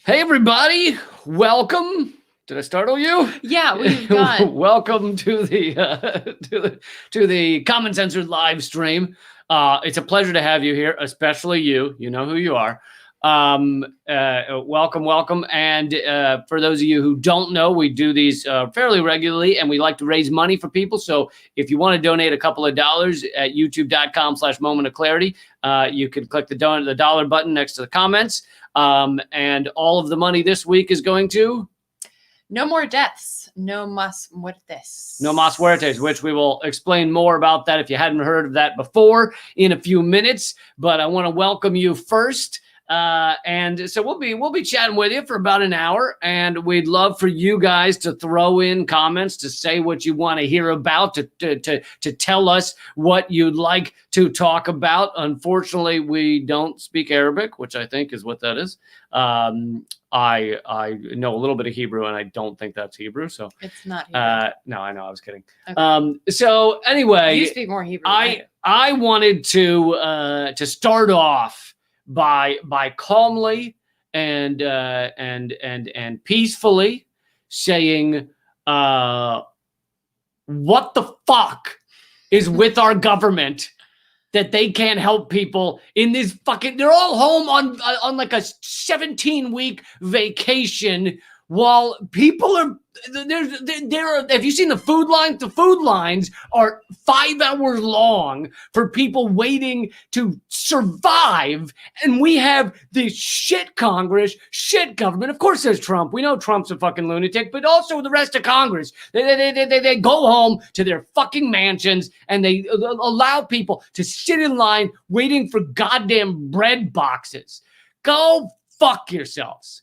Hey everybody, welcome. Did I startle you? Yeah, we've got. Welcome to the Common Censored live stream. It's a pleasure to have you here, especially you. You know who you are. Welcome. And for those of you who don't know, we do these fairly regularly, and we like to raise money for people. So if you want to donate a couple of dollars at youtube.com/moment of clarity, you can click the dollar button next to the comments. And all of the money this week is going to No more deaths. No más muertes. No Mas Muertes, which we will explain more about that if you hadn't heard of that before in a few minutes. But I want to welcome you first. And so we'll be chatting with you for about an hour, and we'd love for you guys to throw in comments, to say what you want to hear about, to tell us what you'd like to talk about. Unfortunately, we don't speak Arabic, which I think is what that is. I know a little bit of Hebrew, and I don't think that's Hebrew. So it's not Hebrew. No, I know, I was kidding. Okay. So anyway, you speak more Hebrew. I wanted to start off by calmly and peacefully saying, what the fuck is with our government that they can't help people in this fucking, they're all home on like a 17-week vacation while people are there. Have you seen the food lines? The food lines are 5 hours long for people waiting to survive. And we have this shit Congress, shit government. Of course there's Trump. We know Trump's a fucking lunatic, but also the rest of Congress. They go home to their fucking mansions, and they allow people to sit in line waiting for goddamn bread boxes. Go fuck yourselves.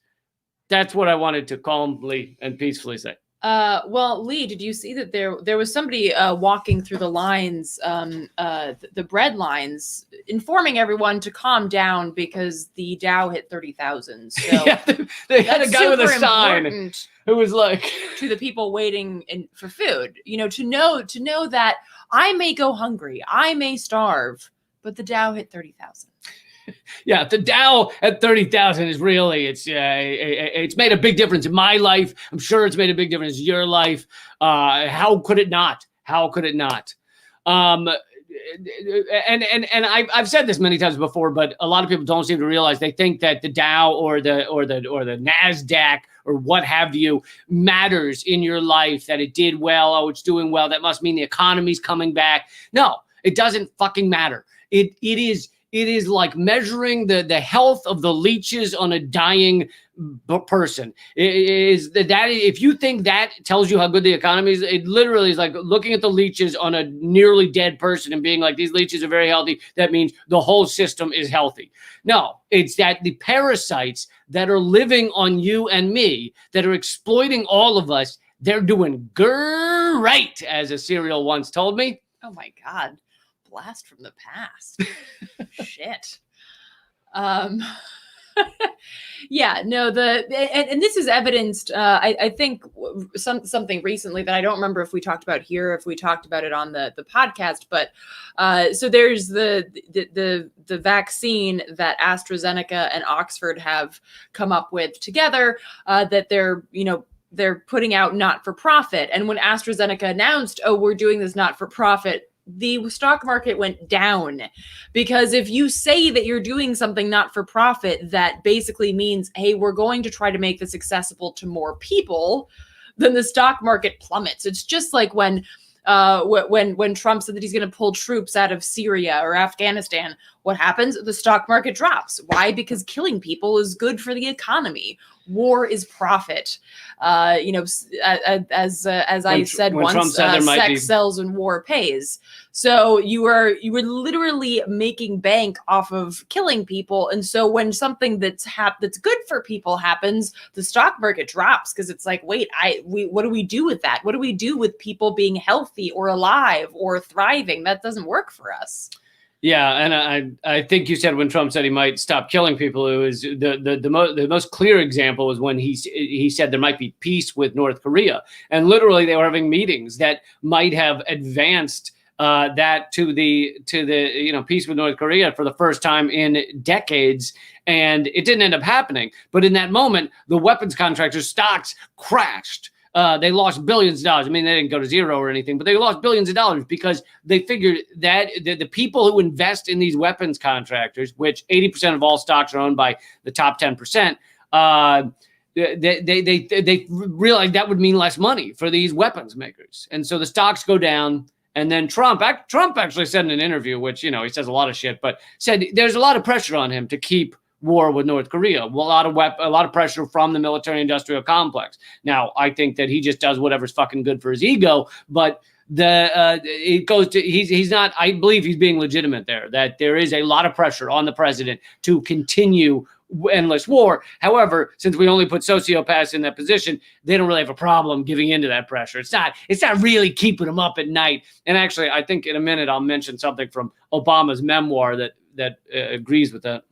That's what I wanted to calmly and peacefully say. Well, Lee, did you see that there was somebody walking through the lines, the bread lines, informing everyone to calm down because the Dow hit 30,000. So yeah, they had a guy with a sign who was like, to the people waiting for food, to know that I may go hungry, I may starve, but the Dow hit 30,000. Yeah, the Dow at 30,000 is really, it's made a big difference in my life. I'm sure it's made a big difference in your life. How could it not? How could it not? And I've said this many times before, but a lot of people don't seem to realize. They think that the Dow or the NASDAQ or what have you matters in your life, that it did well. Oh, it's doing well. That must mean the economy's coming back. No, it doesn't fucking matter. It is like measuring the health of the leeches on a dying person. If you think that tells you how good the economy is, it literally is like looking at the leeches on a nearly dead person and being like, these leeches are very healthy. That means the whole system is healthy. No, it's that the parasites that are living on you and me, that are exploiting all of us, they're doing great, as a serial once told me. Oh my God. Blast from the past. Shit. Yeah, no, and this is evidenced, I think something recently that I don't remember if we talked about here, if we talked about it on the podcast, but so there's the vaccine that AstraZeneca and Oxford have come up with together, that they're putting out not for profit. And when AstraZeneca announced, oh, we're doing this not for profit, the stock market went down, because if you say that you're doing something not for profit, that basically means, hey, we're going to try to make this accessible to more people, then the stock market plummets. It's just like when Trump said that he's going to pull troops out of Syria or Afghanistan. What happens? The stock market drops. Why? Because killing people is good for the economy. War is profit. As I said once, sex sells and war pays. So you were literally making bank off of killing people. And so when something that's good for people happens, the stock market drops, because it's like, wait, what do we do with that? What do we do with people being healthy or alive or thriving? That doesn't work for us. Yeah, and I think you said when Trump said he might stop killing people, it was the most clear example was when he said there might be peace with North Korea, and literally they were having meetings that might have advanced that to the peace with North Korea for the first time in decades, and it didn't end up happening. But in that moment, the weapons contractors' stocks crashed. They lost billions of dollars. I mean, they didn't go to zero or anything, but they lost billions of dollars because they figured that the people who invest in these weapons contractors, which 80% of all stocks are owned by the top 10%, they realized that would mean less money for these weapons makers. And so the stocks go down. And then Trump actually said in an interview, which, he says a lot of shit, but said there's a lot of pressure on him to keep war with North Korea. A lot of pressure from the military-industrial complex. Now, I think that he just does whatever's fucking good for his ego, but it goes to he's not. I believe he's being legitimate there. That there is a lot of pressure on the president to continue endless war. However, since we only put sociopaths in that position, they don't really have a problem giving into that pressure. It's not really keeping them up at night. And actually, I think in a minute I'll mention something from Obama's memoir that agrees with that.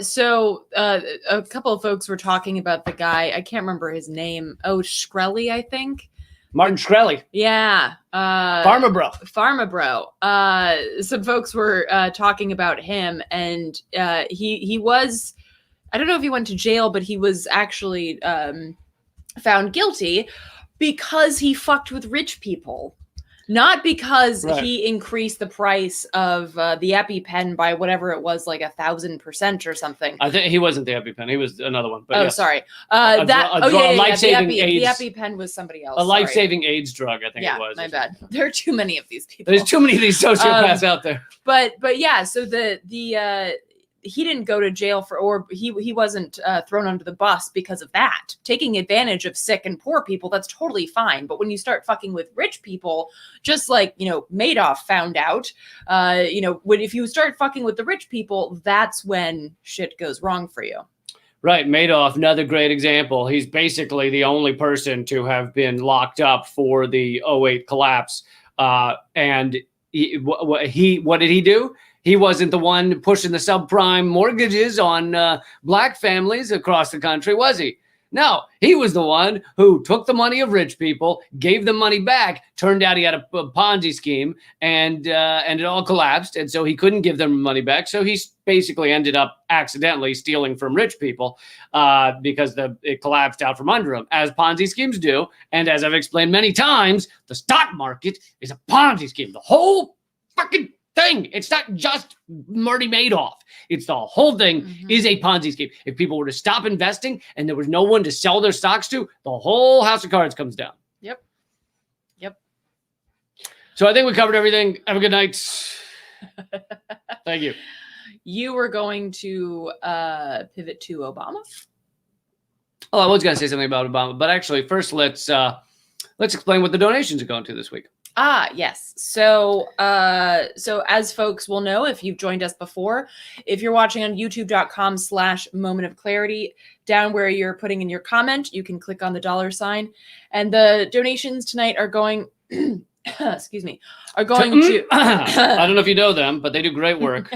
So a couple of folks were talking about the guy. I can't remember his name. Oh, Shkreli, I think. Martin Shkreli. Yeah. Pharma bro. Some folks were talking about him, and he was, I don't know if he went to jail, but he was actually found guilty because he fucked with rich people. Not because he increased the price of the EpiPen by whatever it was, like 1,000% or something. I think he wasn't the EpiPen. He was another one. But sorry. A life-saving AIDS. The EpiPen was somebody else. A life-saving AIDS drug, I think it was. My bad. There are too many of these people. There's too many of these sociopaths out there. But yeah, so he didn't go to jail or he wasn't thrown under the bus because of that. Taking advantage of sick and poor people, that's totally fine. But when you start fucking with rich people, just like, Madoff found out, if you start fucking with the rich people, that's when shit goes wrong for you. Right. Madoff, another great example. He's basically the only person to have been locked up for the 2008 collapse. And what did he do? He wasn't the one pushing the subprime mortgages on black families across the country, was he? No, he was the one who took the money of rich people, gave them money back. Turned out he had a Ponzi scheme, and it all collapsed. And so he couldn't give them money back. So he basically ended up accidentally stealing from rich people because it collapsed out from under him, as Ponzi schemes do. And as I've explained many times, the stock market is a Ponzi scheme. The whole fucking thing. It's not just Marty Madoff. It's the whole thing is a Ponzi scheme. If people were to stop investing and there was no one to sell their stocks to, the whole house of cards comes down. Yep. So I think we covered everything. Have a good night. Thank you. You were going to pivot to Obama? Oh, I was going to say something about Obama, but actually first let's explain what the donations are going to this week. Yes. So as folks will know, if you've joined us before, if you're watching on youtube.com/moment of clarity, down where you're putting in your comment, you can click on the $sign, and the donations tonight are going, excuse me, are going to, I don't know if you know them, but they do great work,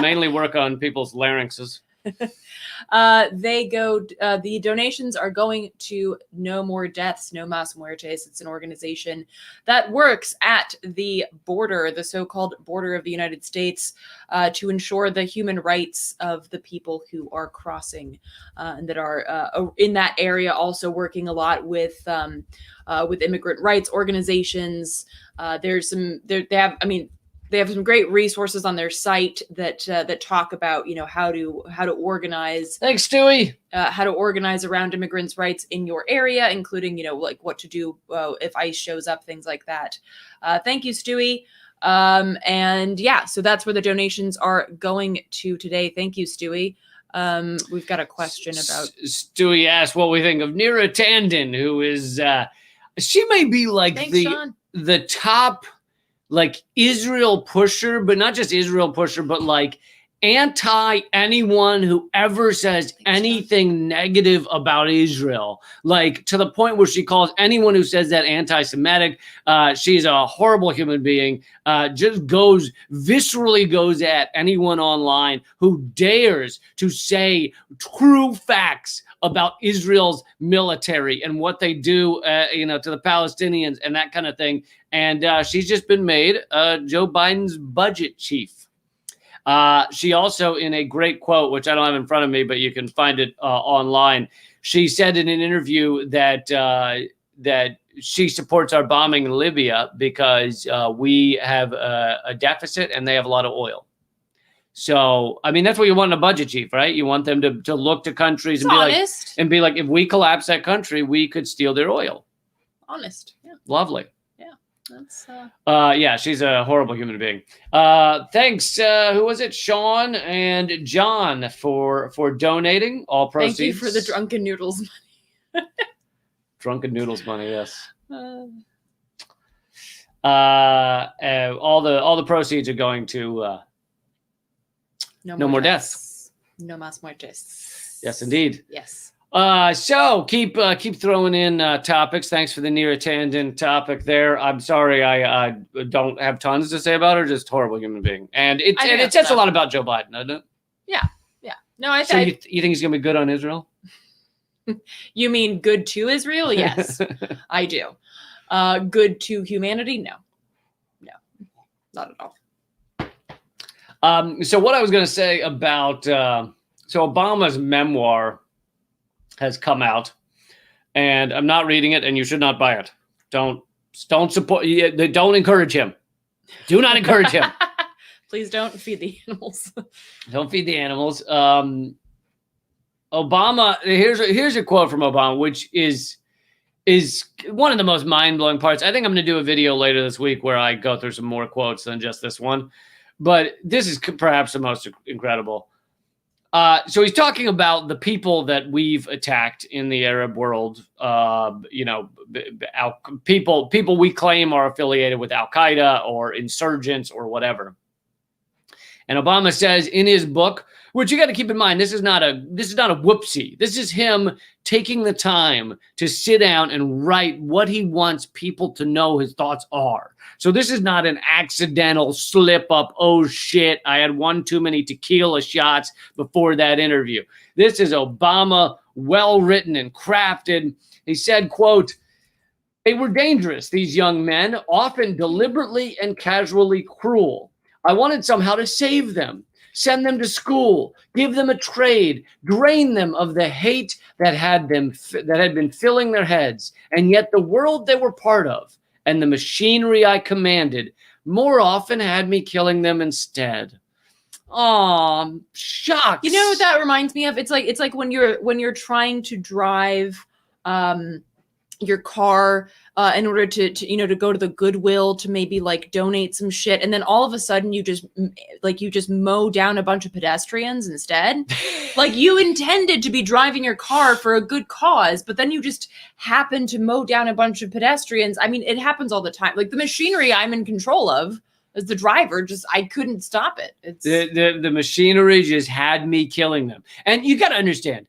mainly work on people's larynxes. The donations are going to No More Deaths, No Mas Muertes. It's an organization that works at the border, the so-called border of the United States, to ensure the human rights of the people who are crossing and that are in that area. Also working a lot with immigrant rights organizations. They have some great resources on their site that talk about, how to organize. Thanks, Stewie. How to organize around immigrants' rights in your area, including, like what to do if ICE shows up, things like that. Thank you, Stewie. And yeah, so that's where the donations are going to today. Thank you, Stewie. We've got a question about. Stewie asked what we think of Neera Tanden, who is she may be like the top. Like Israel pusher, but not just Israel pusher, but like anti anyone who ever says anything negative about Israel, like to the point where she calls anyone who says that anti-Semitic. She's a horrible human being. Just viscerally goes at anyone online who dares to say true facts about Israel's military and what they do, to the Palestinians and that kind of thing. And she's just been made Joe Biden's budget chief. She also, in a great quote, which I don't have in front of me, but you can find it online, she said in an interview that that she supports our bombing in Libya because we have a deficit and they have a lot of oil. So, I mean, that's what you want in a budget chief, right? You want them to look to countries and be like, if we collapse that country, we could steal their oil. Honest. Yeah. Lovely. That's she's a horrible human being. Thanks. Who was it? Sean and John for donating. All proceeds. Thank you for the drunken noodles money. Drunken noodles money, yes. All the proceeds are going to no more deaths. No más muertes. Yes, indeed. Yes. So keep throwing in topics. Thanks for the near tangent topic there. I'm sorry I don't have tons to say about her. Just horrible human being, and it says a lot about Joe Biden, doesn't it? Yeah. No, I think. So you think he's gonna be good on Israel? You mean good to Israel? Yes, I do. Good to humanity? No, not at all. So what I was gonna say about so Obama's memoir has come out, and I'm not reading it, and you should not buy it. Don't support. Don't encourage him. Do not encourage him. Please don't feed the animals. Don't feed the animals. Obama. Here's a quote from Obama, which is one of the most mind-blowing parts. I think I'm going to do a video later this week where I go through some more quotes than just this one, but this is perhaps the most incredible. So he's talking about the people that we've attacked in the Arab world, people we claim are affiliated with Al-Qaeda or insurgents or whatever. And Obama says in his book, which you got to keep in mind, this is not a whoopsie. This is him taking the time to sit down and write what he wants people to know his thoughts are. So this is not an accidental slip up. Oh shit, I had one too many tequila shots before that interview. This is Obama, well written and crafted. He said, quote, "They were dangerous, these young men, often deliberately and casually cruel. I wanted somehow to save them, send them to school, give them a trade, drain them of the hate that had been filling their heads. And yet the world they were part of and the machinery I commanded more often had me killing them instead." Aw, shucks. You know what that reminds me of? It's like when you're trying to drive your car in order to go to the Goodwill to maybe like donate some shit, and then all of a sudden you just mow down a bunch of pedestrians instead. Like you intended to be driving your car for a good cause, but then you just happen to mow down a bunch of pedestrians. I mean, it happens all the time. Like the machinery I'm in control of as the driver, I couldn't stop it. It's the machinery just had me killing them. And you got to understand,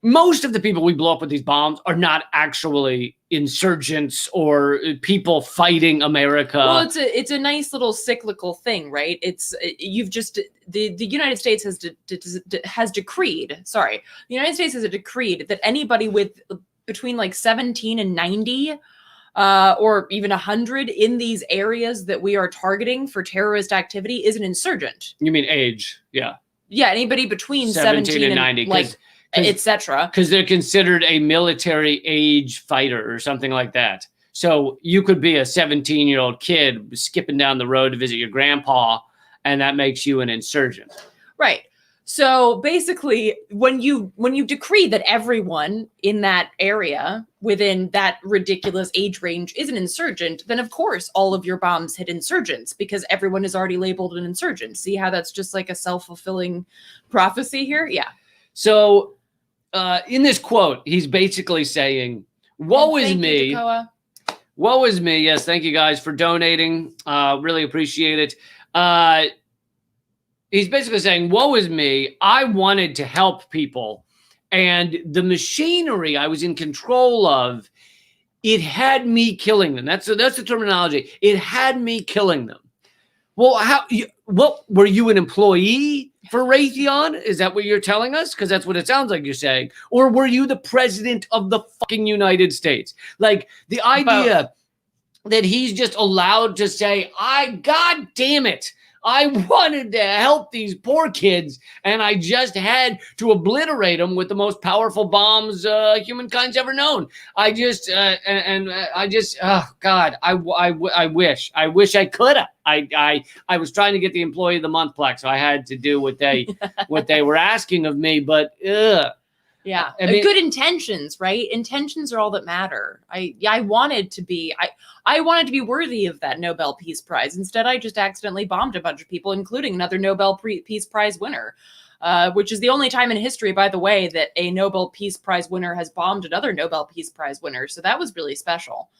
most of the people we blow up with these bombs are not actually insurgents or people fighting America. Well, it's a nice little cyclical thing, right? The United States has decreed. Sorry, the United States has decreed that anybody with between like 17 and 90, or even 100 in these areas that we are targeting for terrorist activity is an insurgent. You mean age? Yeah. Yeah, anybody between 17 and 90, etc. Because they're considered a military age fighter or something like that. So you could be a 17-year-old kid skipping down the road to visit your grandpa, and that makes you an insurgent. Right. So basically, when you decree that everyone in that area within that ridiculous age range is an insurgent, then of course all of your bombs hit insurgents because everyone is already labeled an insurgent. See how that's just like a self-fulfilling prophecy here? Yeah. So in this quote, he's basically saying, woe is me. Woe is me. Yes, thank you guys for donating. Really appreciate it. he's basically saying, woe is me. I wanted to help people. And the machinery I was in control of, it had me killing them. That's the terminology. It had me killing them. Well, what were you an employee for Raytheon? Is that what you're telling us? Because that's what it sounds like you're saying. Or were you the president of the fucking United States? Like the idea that he's just allowed to say, God damn it, I wanted to help these poor kids, and I just had to obliterate them with the most powerful bombs humankind's ever known. I just, oh God, I wish I could have. I was trying to get the Employee of the Month plaque, so I had to do what they were asking of me. But yeah, I mean, good intentions, right? Intentions are all that matter. I wanted to be worthy of that Nobel Peace Prize. Instead, I just accidentally bombed a bunch of people, including another Nobel Peace Prize winner, which is the only time in history, by the way, that a Nobel Peace Prize winner has bombed another Nobel Peace Prize winner. So that was really special.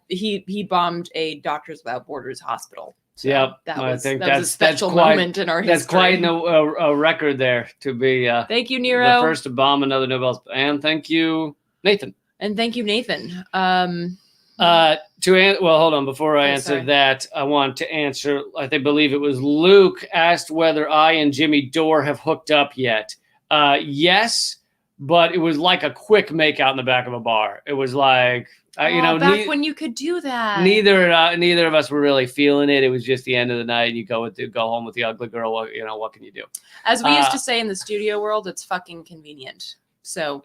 He bombed a Doctors Without Borders hospital. So that was a special moment in our history. That's quite a record there to be. Thank you, Nero. The first to bomb another Nobel, and thank you, Nathan. And thank you, Nathan. Well, hold on. Before I answer that, I want to answer. Believe it was Luke asked whether I and Jimmy Dore have hooked up yet. Yes, but it was like a quick makeout in the back of a bar. It was like. Back when you could do that. Neither of us were really feeling it. It was just the end of the night. You go home with the ugly girl. What can you do? As we used to say in the studio world, it's fucking convenient. So,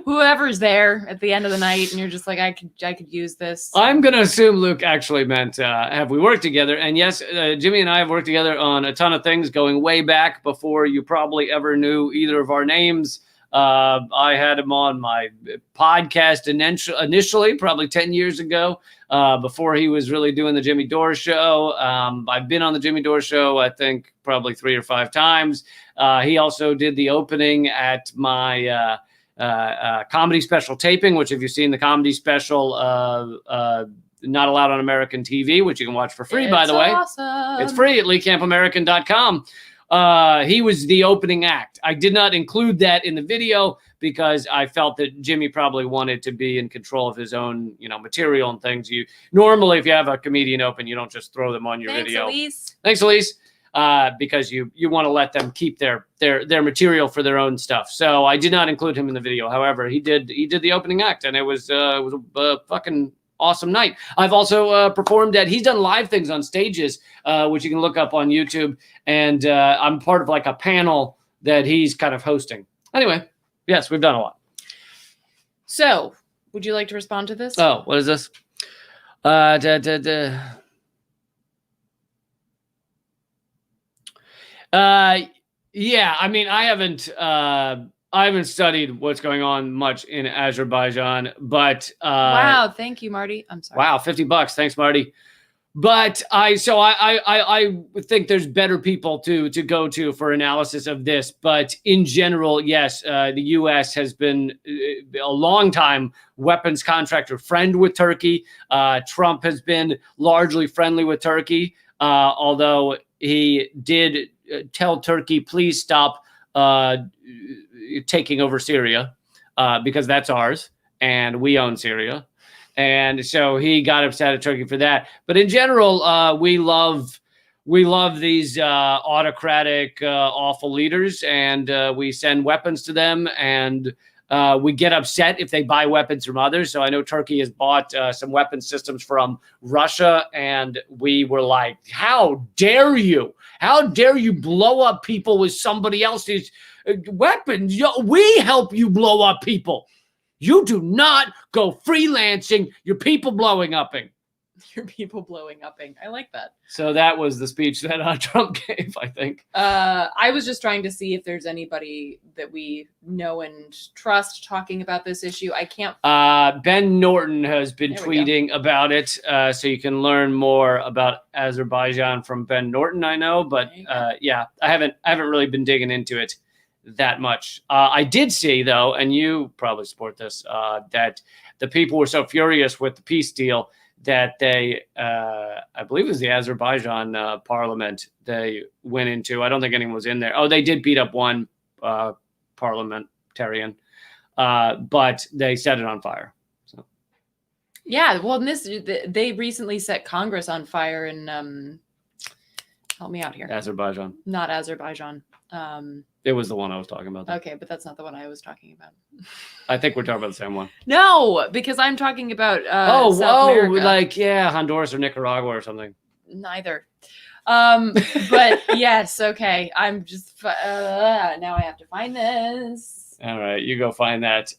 whoever's there at the end of the night, and you're just like, I could use this. I'm gonna assume Luke actually meant have we worked together? And yes, Jimmy and I have worked together on a ton of things, going way back before you probably ever knew either of our names. I had him on my podcast initially, probably 10 years ago, before he was really doing the Jimmy Dore show. I've been on the Jimmy Dore show, I think, probably 3 or 5 times. He also did the opening at my comedy special taping, which if you've seen the comedy special, Not Allowed on American TV, which you can watch for free, by the way. Awesome. It's free at leecampamerican.com. He was the opening act. I did not include that in the video because I felt that Jimmy probably wanted to be in control of his own, material and things. You normally, if you have a comedian open, you don't just throw them on your video. Thanks, Elise. Because you want to let them keep their material for their own stuff. So I did not include him in the video. However, he did the opening act, and it was a fucking awesome night. I've also performed he's done live things on stages, which you can look up on YouTube. And I'm part of like a panel that he's kind of hosting. Anyway, yes, we've done a lot. So would you like to respond to this? Oh, what is this? Yeah, I mean, I haven't studied what's going on much in Azerbaijan, but wow, thank you, Marty. I'm sorry. Wow, $50. Thanks, Marty. But I think there's better people to go to for analysis of this. But in general, yes, the U.S. has been a long time weapons contractor friend with Turkey. Trump has been largely friendly with Turkey, although he did tell Turkey, please stop taking over Syria because that's ours and we own Syria. And so he got upset at Turkey for that. But in general, we love these autocratic, awful leaders, and we send weapons to them, and we get upset if they buy weapons from others. So I know Turkey has bought some weapon systems from Russia, and we were like, how dare you? How dare you blow up people with somebody else's weapons? We help you blow up people. You do not go freelancing your people blowing upping. Your people blowing upping. I like that. So that was the speech that Trump gave, I think. I was just trying to see if there's anybody that we know and trust talking about this issue. I can't. Ben Norton has been tweeting about it. So you can learn more about Azerbaijan from Ben Norton, I know. But yeah, I haven't really been digging into it that much. I did see, though, and you probably support this, that the people were so furious with the peace deal that they, I believe it was the Azerbaijan parliament they went into. I don't think anyone was in there. Oh, they did beat up one parliamentarian, but they set it on fire. So. Yeah, well, they recently set Congress on fire in, help me out here. Azerbaijan. Not Azerbaijan. It was the one I was talking about. Okay, but that's not the one I was talking about. I think we're talking about the same one. No, because I'm talking about South America. Like, yeah, Honduras or Nicaragua or something. Neither. But yes, okay. I'm just now I have to find this. All right, you go find that.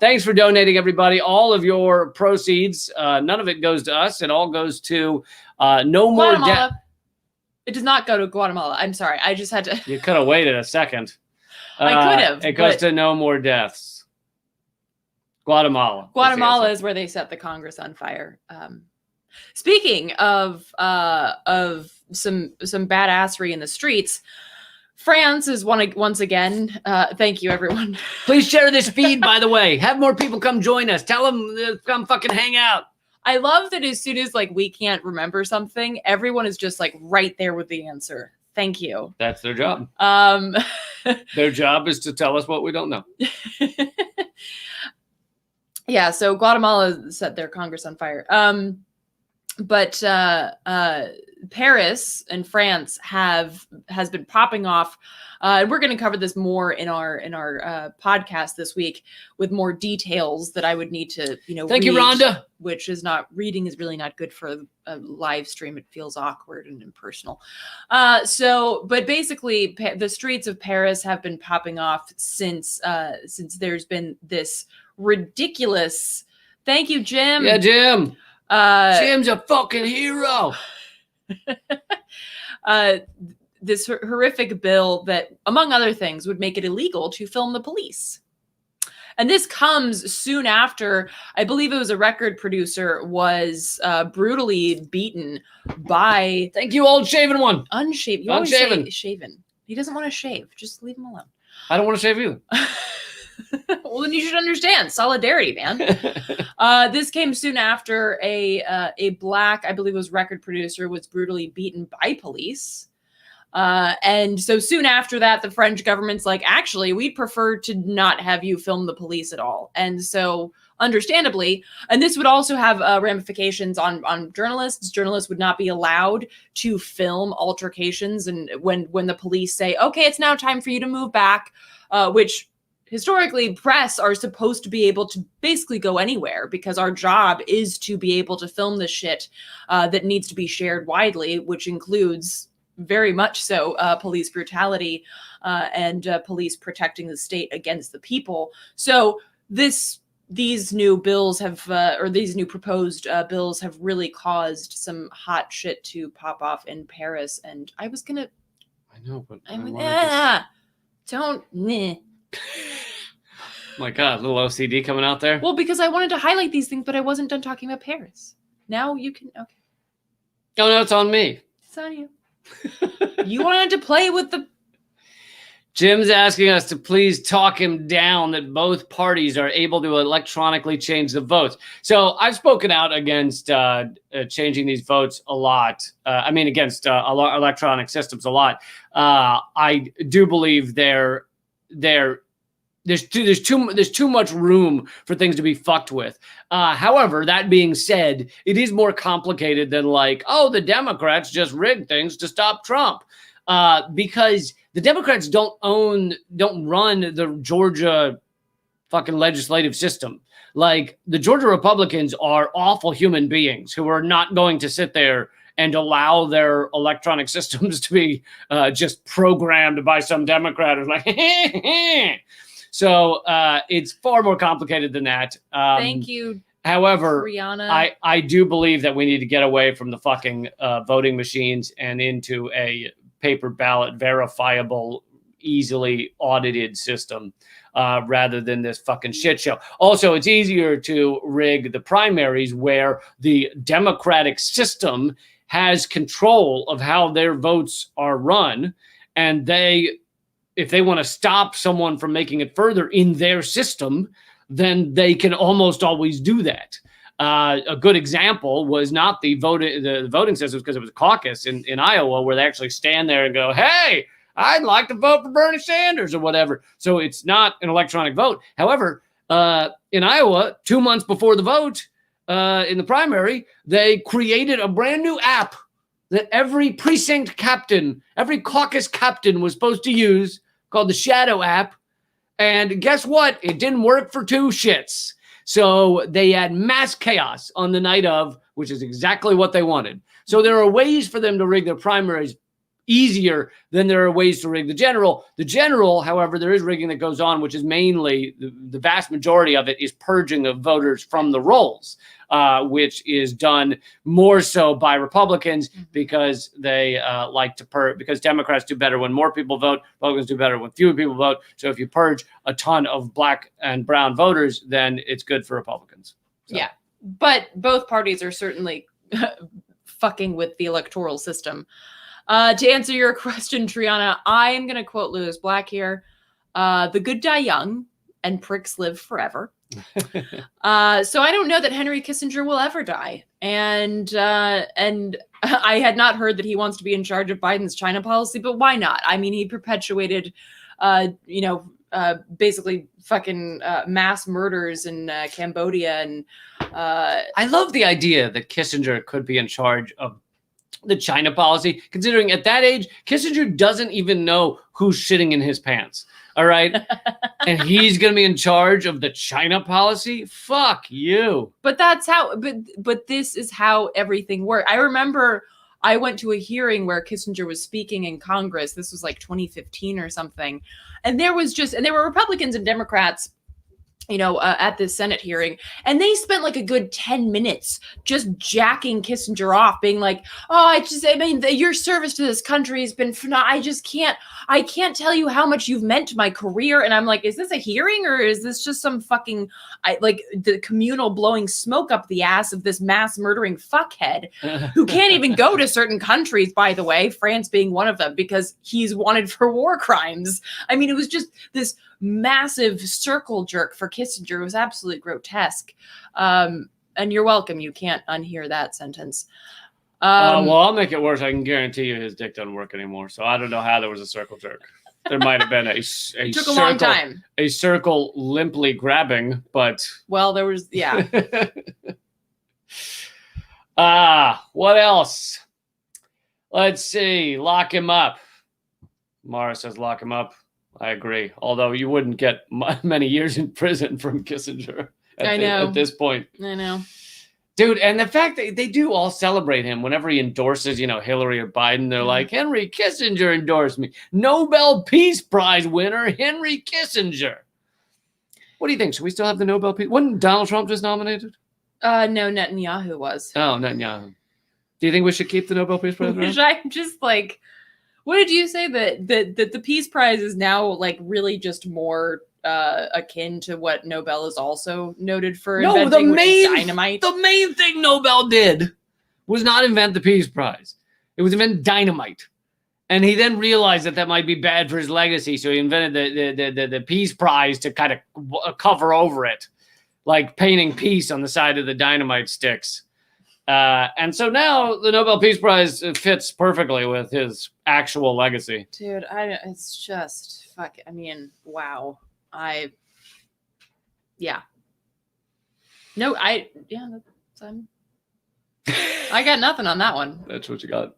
Thanks for donating, everybody. All of your proceeds, none of it goes to us. It all goes to No More Death. It does not go to Guatemala. I'm sorry. I just had to. You could have waited a second. I could have. It goes to No More Deaths. Guatemala. Guatemala is where they set the Congress on fire. Speaking of some badassery in the streets, France is once again. Thank you, everyone. Please share this feed, by the way. Have more people come join us. Tell them to come fucking hang out. I love that as soon as like we can't remember something, everyone is just like right there with the answer. Thank you. That's their job. Their job is to tell us what we don't know. Yeah, so Guatemala set their Congress on fire. But Paris and France has been popping off. And we're going to cover this more in our podcast this week with more details that I would need to, Thank you, Rhonda. Reading is really not good for a live stream. It feels awkward and impersonal. But basically the streets of Paris have been popping off since there's been this ridiculous. Thank you, Jim. Yeah, Jim. Jim's a fucking hero. This horrific bill that, among other things, would make it illegal to film the police. And this comes soon after, I believe it was a record producer was brutally beaten by... Thank you, old shaven one. Unshaven. You always say shaven. He doesn't want to shave. Just leave him alone. I don't want to shave either. Well, then you should understand. Solidarity, man. This came soon after a black, I believe it was record producer, was brutally beaten by police. And so soon after that, the French government's like, actually, we'd prefer to not have you film the police at all. And so understandably, and this would also have ramifications on journalists. Journalists would not be allowed to film altercations. And when the police say, okay, it's now time for you to move back, which historically press are supposed to be able to basically go anywhere because our job is to be able to film the shit that needs to be shared widely, which includes very much so police brutality and police protecting the state against the people. So these new bills have, or these new proposed bills have really caused some hot shit to pop off in Paris. And I was gonna, I know, but don't. My God, little OCD coming out there. Well, because I wanted to highlight these things, but I wasn't done talking about Paris. Now you can. Okay. Oh no, it's on me. It's on you. You wanted to play with the. Jim's asking us to please talk him down that both parties are able to electronically change the votes. So I've spoken out against changing these votes a lot. Against electronic systems a lot. I do believe there's too much room for things to be fucked with. However, that being said, it is more complicated than like, oh, the Democrats just rigged things to stop Trump. Because the Democrats don't run the Georgia fucking legislative system. Like, the Georgia Republicans are awful human beings who are not going to sit there and allow their electronic systems to be just programmed by some Democrat who's like, So it's far more complicated than that. Thank you. However, Rihanna. I do believe that we need to get away from the fucking voting machines and into a paper ballot, verifiable, easily audited system rather than this fucking shit show. Also, it's easier to rig the primaries where the Democratic system has control of how their votes are run, and if they want to stop someone from making it further in their system, then they can almost always do that. A good example was not the voting system, because it was a caucus in Iowa where they actually stand there and go, hey, I'd like to vote for Bernie Sanders or whatever. So it's not an electronic vote. However, in Iowa, 2 months before the vote in the primary, they created a brand new app that every precinct captain, every caucus captain was supposed to use, called the Shadow app. And guess what? It didn't work for 2 shits. So they had mass chaos on the night of, which is exactly what they wanted. So there are ways for them to rig their primaries easier than there are ways to rig the general. The general, however, there is rigging that goes on, which is mainly the vast majority of it is purging of voters from the rolls, which is done more so by Republicans because they like to purge, because Democrats do better when more people vote, Republicans do better when fewer people vote. So if you purge a ton of black and brown voters, then it's good for Republicans. So. Yeah, but both parties are certainly fucking with the electoral system. To answer your question, Triana, I am going to quote Lewis Black here. The good die young and pricks live forever. So I don't know that Henry Kissinger will ever die. And I had not heard that he wants to be in charge of Biden's China policy, but why not? I mean, he perpetuated, basically fucking mass murders in Cambodia. And I love the idea that Kissinger could be in charge of the China policy, considering at that age, Kissinger doesn't even know who's shitting in his pants. All right. And he's going to be in charge of the China policy. Fuck you. But that's how, but this is how everything worked. I remember I went to a hearing where Kissinger was speaking in Congress. This was like 2015 or something. And there were Republicans and Democrats, at this Senate hearing, and they spent like a good 10 minutes just jacking Kissinger off, being like, your service to this country has been phenomenal. I can't tell you how much you've meant to my career. And I'm like, is this a hearing or is this just some fucking, the communal blowing smoke up the ass of this mass murdering fuckhead who can't even go to certain countries, by the way, France being one of them, because he's wanted for war crimes. I mean, it was just this massive circle jerk for Kissinger. It was absolutely grotesque. And you're welcome. You can't unhear that sentence. Well, I'll make it worse. I can guarantee you his dick doesn't work anymore. So I don't know how there was a circle jerk. There might have been a it took a long time. A circle limply grabbing, but well, there was, yeah. What else? Let's see. Lock him up. Mara says lock him up. I agree. Although you wouldn't get many years in prison from Kissinger at this point. I know. Dude, and the fact that they do all celebrate him whenever he endorses, Hillary or Biden, they're like, Henry Kissinger endorsed me. Nobel Peace Prize winner, Henry Kissinger. What do you think? Should we still have the Nobel Peace? Wasn't Donald Trump just nominated? No, Netanyahu was. Oh, Netanyahu. Do you think we should keep the Nobel Peace Prize? I'm just like, what did you say that the Peace Prize is now like really just more akin to what Nobel is also noted for inventing, which is dynamite? The main thing Nobel did was not invent the Peace Prize. It was invent dynamite. And he then realized that might be bad for his legacy, so he invented the Peace Prize to kind of cover over it, like painting peace on the side of the dynamite sticks. And so now the Nobel Peace Prize fits perfectly with his actual legacy. Dude, it's just fuck. I mean, wow. I got nothing on that one. That's what you got.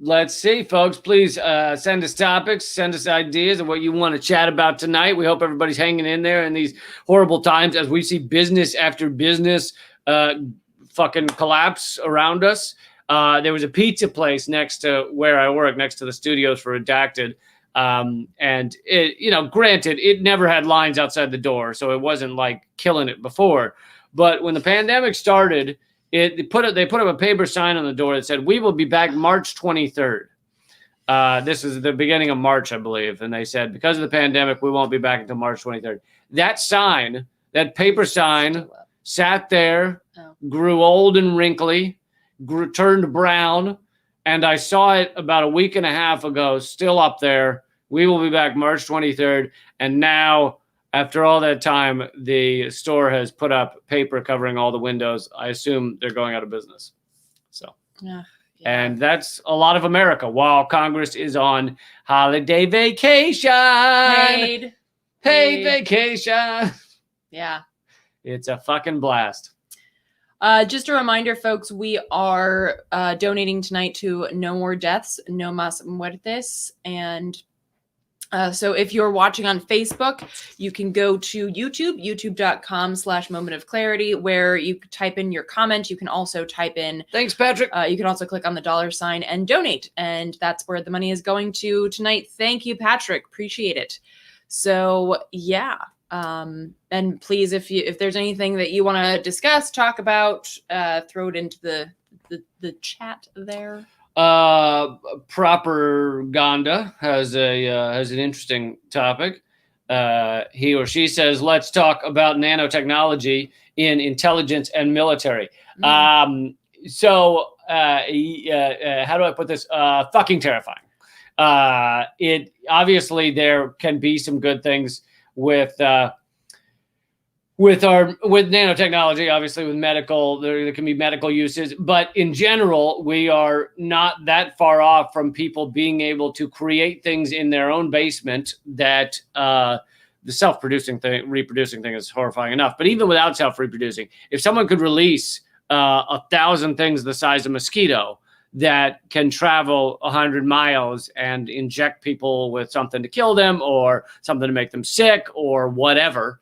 Let's see, folks. Please send us topics, send us ideas of what you want to chat about tonight. We hope everybody's hanging in there in these horrible times as we see business after business fucking collapse around us. There was a pizza place next to where I work, next to the studios for Redacted. And it, granted, it never had lines outside the door, so it wasn't like killing it before. But when the pandemic started, they put up a paper sign on the door that said, "We will be back March 23rd." This is the beginning of March, I believe. And they said, because of the pandemic, we won't be back until March 23rd. That sign, that paper sign, sat there, grew old and wrinkly, turned brown, and I saw it about a week and a half ago, still up there. We will be back March 23rd. And now After all that time, the store has put up paper covering all the windows. I assume they're going out of business. So, Yeah. and that's a lot of America while Congress is on holiday vacation. Paid vacation. Yeah. It's a fucking blast. Just a reminder, folks, we are donating tonight to No More Deaths, No Más Muertes. And so if you're watching on Facebook, you can go to YouTube, youtube.com/moment of clarity, where you type in your comment. You can also type in, thanks, Patrick. You can also click on the $sign and donate. And that's where the money is going to tonight. Thank you, Patrick. Appreciate it. So, yeah. And please, if there's anything that you want to discuss, talk about, throw it into the chat there. Propaganda has an interesting topic. He or she says, let's talk about nanotechnology in intelligence and military. So how do I put this? Fucking terrifying. It obviously there can be some good things with nanotechnology, obviously with medical, there can be medical uses, but in general, we are not that far off from people being able to create things in their own basement that the reproducing thing is horrifying enough. But even without self-reproducing, if someone could release 1,000 things the size of a mosquito that can travel 100 miles and inject people with something to kill them or something to make them sick or whatever,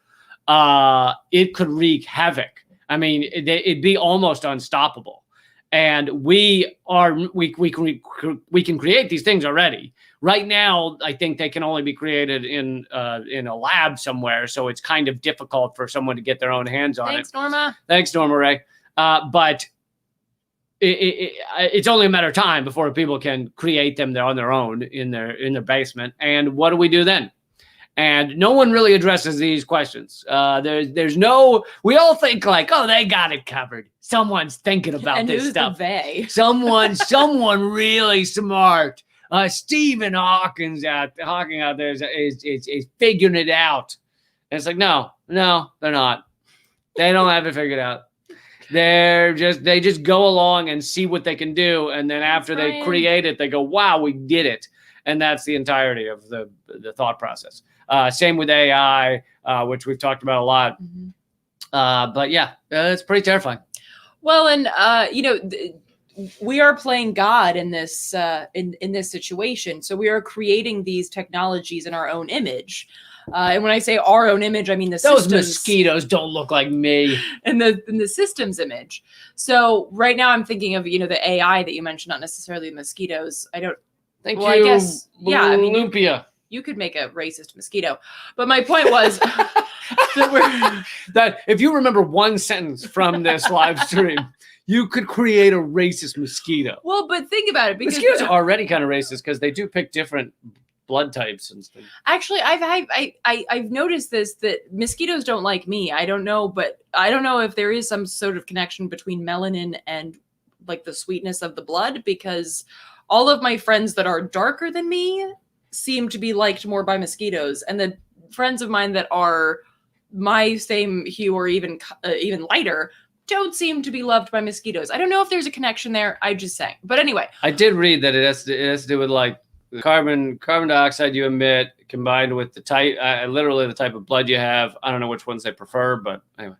it could wreak havoc. I mean, it'd be almost unstoppable. And we can create these things already. Right now, I think they can only be created in a lab somewhere. So it's kind of difficult for someone to get their own hands on it. Thanks, Norma Ray. But it's only a matter of time before people can create them on their own in their basement. And what do we do then? And no one really addresses these questions. There's no, we all think like, oh, they got it covered. Someone's thinking about and this who's stuff. The they? Someone really smart. Stephen Hawking out there is figuring it out. And it's like, no, they're not. They don't have it figured out. They just go along and see what they can do. And then after they create it, they go, wow, we did it. And that's the entirety of the thought process. Same with AI, which we've talked about a lot. Mm-hmm. But yeah, it's pretty terrifying. Well, and we are playing God in this in this situation. So we are creating these technologies in our own image. And when I say our own image, I mean those mosquitoes don't look like me. In the systems image. So right now I'm thinking of the AI that you mentioned, not necessarily mosquitoes. I don't. Thank you. I guess I mean Lumpia. You could make a racist mosquito, but my point was that if you remember one sentence from this live stream, you could create a racist mosquito. Well, but think about it, because mosquitoes are already kind of racist because they do pick different blood types and stuff. Actually, I've noticed this, that mosquitoes don't like me. I don't know, but I don't know if there is some sort of connection between melanin and like the sweetness of the blood, because all of my friends that are darker than me seem to be liked more by mosquitoes, and the friends of mine that are my same hue or even lighter don't seem to be loved by mosquitoes. I don't know if there's a connection there. I just saying. But anyway, I did read that it has to do with like the carbon dioxide you emit combined with the type, literally the type of blood you have. I don't know which ones they prefer, but anyway.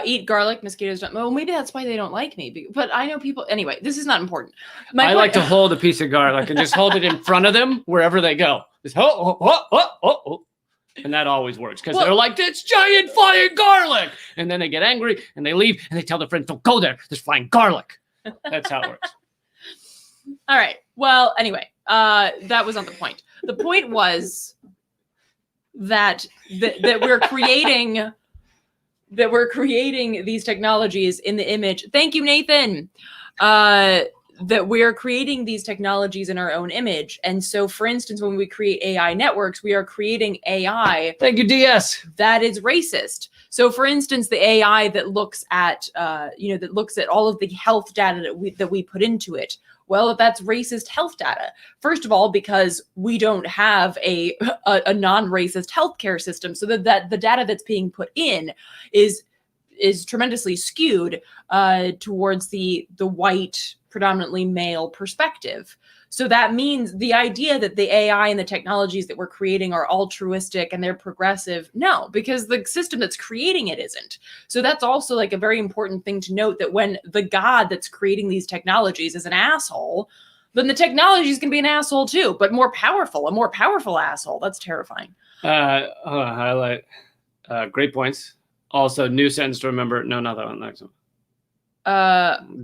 Eat garlic. Mosquitoes don't. Well, maybe that's why they don't like me. But I know people. Anyway, this is not important. I like to hold a piece of garlic and just hold it in front of them wherever they go. Just and that always works because they're like, it's giant flying garlic. And then they get angry and they leave and they tell their friends, don't go there. There's flying garlic. That's how it works. All right. Well, anyway, that was not the point. The point was that we're creating these technologies in the image. Thank you, Nathan. That we're creating these technologies in our own image. And so, for instance, when we create AI networks, we are creating AI. Thank you, DS. That is racist. So, for instance, the AI that looks at, that looks at all of the health data that we put into it, Well, that's racist health data. First of all, because we don't have a non-racist healthcare system, so that the data that's being put in is tremendously skewed towards the white, predominantly male perspective. So that means the idea that the AI and the technologies that we're creating are altruistic and they're progressive, no, because the system that's creating it isn't. So that's also like a very important thing to note, that when the God that's creating these technologies is an asshole, then the technology is going to be an asshole too, but a more powerful asshole. That's terrifying. Hold on, highlight. Great points. Also, new sentence to remember. No, not that one. Next one.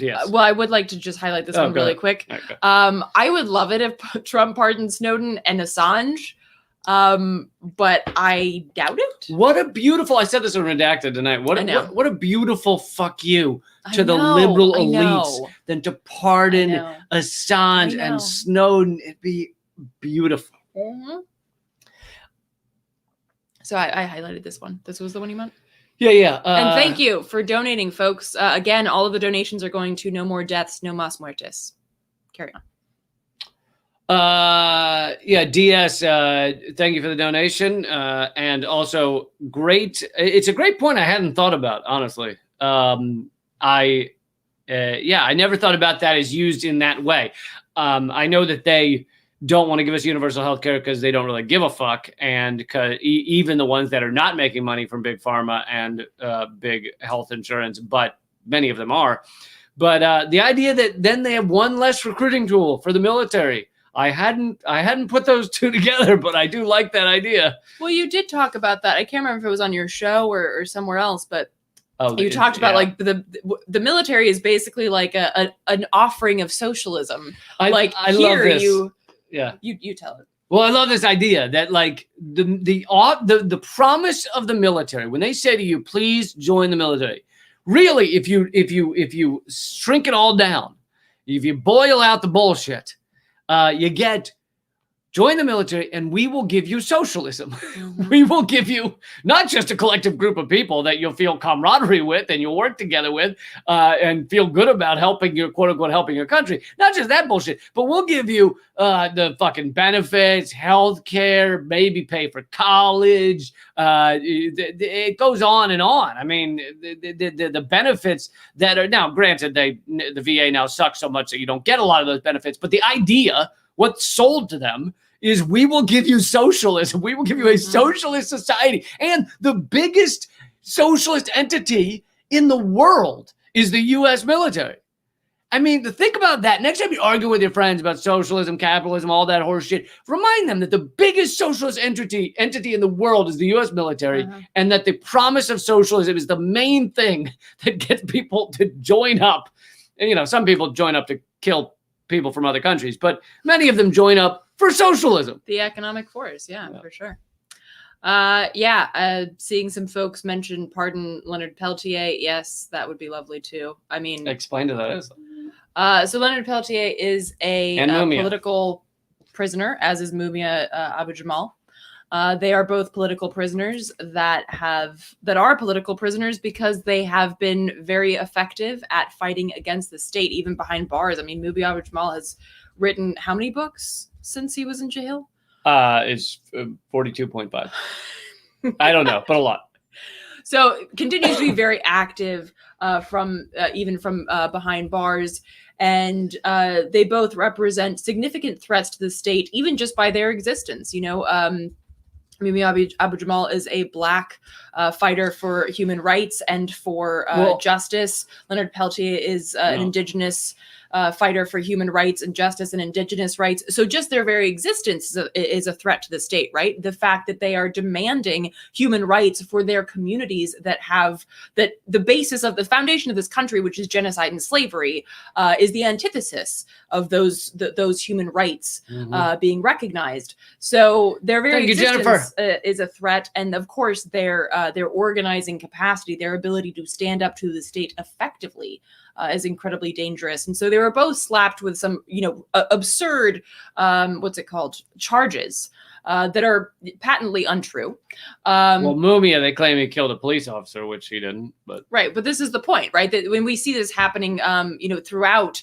Yes. Well, I would like to just highlight this one really quick. Okay. I would love it if Trump pardoned Snowden and Assange, but I doubt it. What a beautiful, I said this on Redacted tonight. What a beautiful fuck you to the liberal elites than to pardon Assange and Snowden. It'd be beautiful. Mm-hmm. So I highlighted this one. This was the one you meant? Yeah. And thank you for donating, folks. Again, all of the donations are going to No More Deaths, No Mas Muertes. Carry on. DS, thank you for the donation. And also it's a great point I hadn't thought about, honestly. I never thought about that as used in that way. I know that they don't want to give us universal health care because they don't really give a fuck. And because even the ones that are not making money from big pharma and big health insurance, but many of them are. But the idea that then they have one less recruiting tool for the military, I hadn't put those two together, but I do like that idea. Well, you did talk about that. I can't remember if it was on your show or somewhere else, but you talked about like the military is basically like an offering of socialism. I love this. You tell it. Well, I love this idea that like the promise of the military, when they say to you, please join the military, really, if you shrink it all down, if you boil out the bullshit, you get join the military and we will give you socialism. Mm-hmm. We will give you not just a collective group of people that you'll feel camaraderie with and you'll work together with and feel good about helping your quote unquote helping your country. Not just that bullshit, but we'll give you the fucking benefits, health care, maybe pay for college. It goes on and on. I mean, the benefits that are now granted, the VA now sucks so much that you don't get a lot of those benefits, but the idea, what's sold to them is we will give you socialism. We will give you a socialist society. And the biggest socialist entity in the world is the U.S. military. I mean, think about that. Next time you argue with your friends about socialism, capitalism, all that horse shit, remind them that the biggest socialist entity in the world is the U.S. military, and that the promise of socialism is the main thing that gets people to join up. And, some people join up to kill people from other countries, but many of them join up for socialism. The economic force, for sure. Seeing some folks mention pardon Leonard Peltier. Yes, that would be lovely too. I mean, explain to that. So Leonard Peltier is a political prisoner, as is Mumia Abu Jamal. They are both political prisoners that are political prisoners because they have been very effective at fighting against the state, even behind bars. I mean, Mumia Abu Jamal has written how many books since he was in jail? It's 42.5. I don't know, but a lot. So continues to be very active from behind bars. And they both represent significant threats to the state, even just by their existence. Mumia Abu Jamal is a Black fighter for human rights and for justice. Leonard Peltier is an Indigenous fighter for human rights and justice and Indigenous rights. So just their very existence is a threat to the state, right? The fact that they are demanding human rights for their communities that the basis of the foundation of this country, which is genocide and slavery, is the antithesis of those human rights being recognized. So their very existence is a threat. And of course, their organizing capacity, their ability to stand up to the state effectively is incredibly dangerous. And so they were both slapped with some, absurd, charges. that are patently untrue. Well, Mumia, they claim he killed a police officer, which he didn't. But right, but this is the point, right? That when we see this happening, throughout,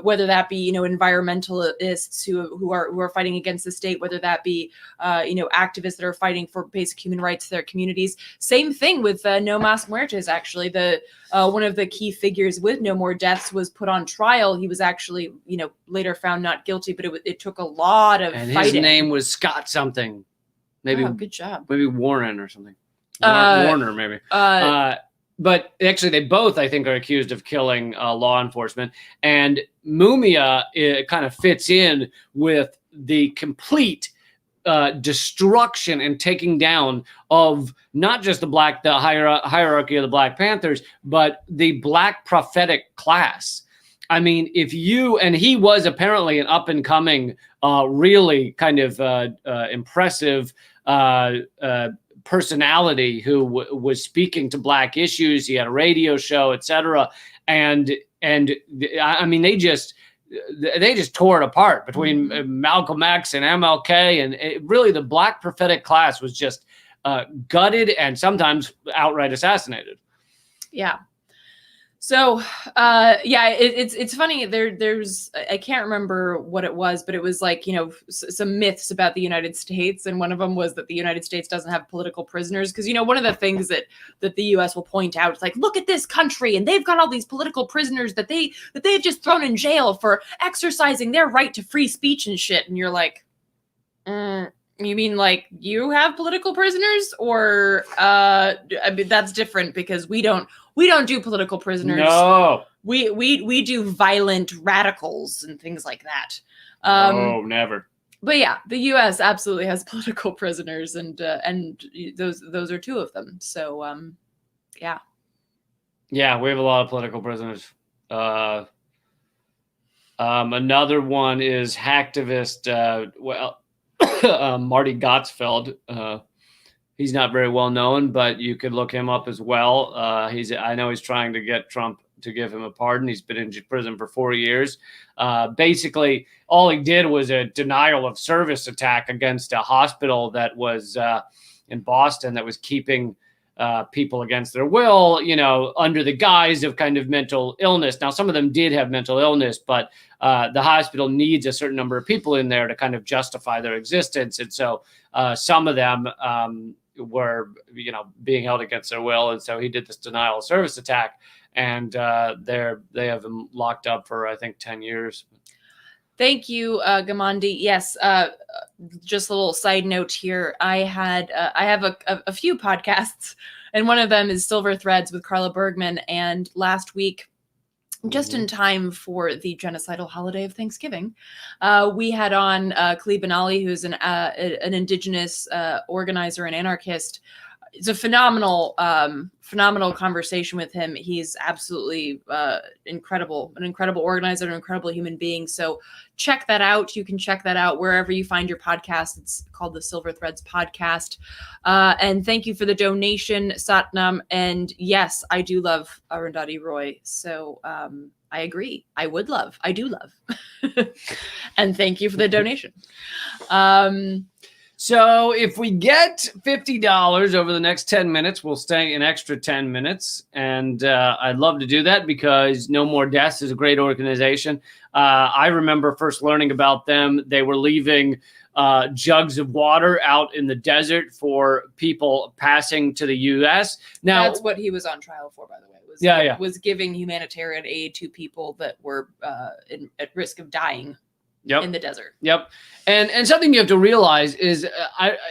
whether that be environmentalists who are fighting against the state, whether that be activists that are fighting for basic human rights to their communities. Same thing with No Mas Muertes. Actually, the one of the key figures with No More Deaths was put on trial. He was actually later found not guilty, but it took a lot of and fighting. his name was Scott something. Maybe good job. Maybe Warren or something. Warner, maybe. But actually, they both, I think, are accused of killing law enforcement. And Mumia kind of fits in with the complete destruction and taking down of not just the hierarchy of the Black Panthers, but the Black prophetic class. I mean, and he was apparently an up and coming, really kind of impressive personality who was speaking to Black issues. He had a radio show, etc. And I mean, they just tore it apart between Malcolm X and MLK, and really the Black prophetic class was just gutted and sometimes outright assassinated. Yeah. So, it's funny. There's I can't remember what it was, but it was like, some myths about the United States. And one of them was that the United States doesn't have political prisoners. Because, one of the things that the U.S. will point out is like, look at this country and they've got all these political prisoners that they've just thrown in jail for exercising their right to free speech and shit. And you're like, you mean like you have political prisoners? Or I mean, that's different because we don't do political prisoners. No, we do violent radicals and things like that. No, never. But yeah, the U.S. absolutely has political prisoners, and those are two of them. So yeah, we have a lot of political prisoners. Another one is hacktivist. Marty Gottsfeld. He's not very well known, but you could look him up as well. I know he's trying to get Trump to give him a pardon. He's been in prison for 4 years. Basically, all he did was a denial of service attack against a hospital that was in Boston that was keeping people against their will, under the guise of kind of mental illness. Now, some of them did have mental illness, but the hospital needs a certain number of people in there to kind of justify their existence. And so some of them were, being held against their will. And so he did this denial of service attack, and they have him locked up for, I think, 10 years. Thank you, Gamandi. Yes, just a little side note here. I have a few podcasts, and one of them is Silver Threads with Carla Bergman. And last week, just in time for the genocidal holiday of Thanksgiving, we had on Khalid Ben Ali, who's an indigenous organizer and anarchist. It's a phenomenal conversation with him. He's absolutely incredible, an incredible organizer, an incredible human being. So check that out. You can check that out wherever you find your podcast. It's called the Silver Threads Podcast. And thank you for the donation, Satnam. And yes, I do love Arundhati Roy. So I agree. I do love. And thank you for the donation. So if we get $50 over the next 10 minutes, we'll stay an extra 10 minutes. And I'd love to do that because No More Deaths is a great organization. I remember first learning about them. They were leaving jugs of water out in the desert for people passing to the U.S. Now, that's what he was on trial for, by the way. Was giving humanitarian aid to people that were at risk of dying. Yep. In the desert. Yep. And something you have to realize is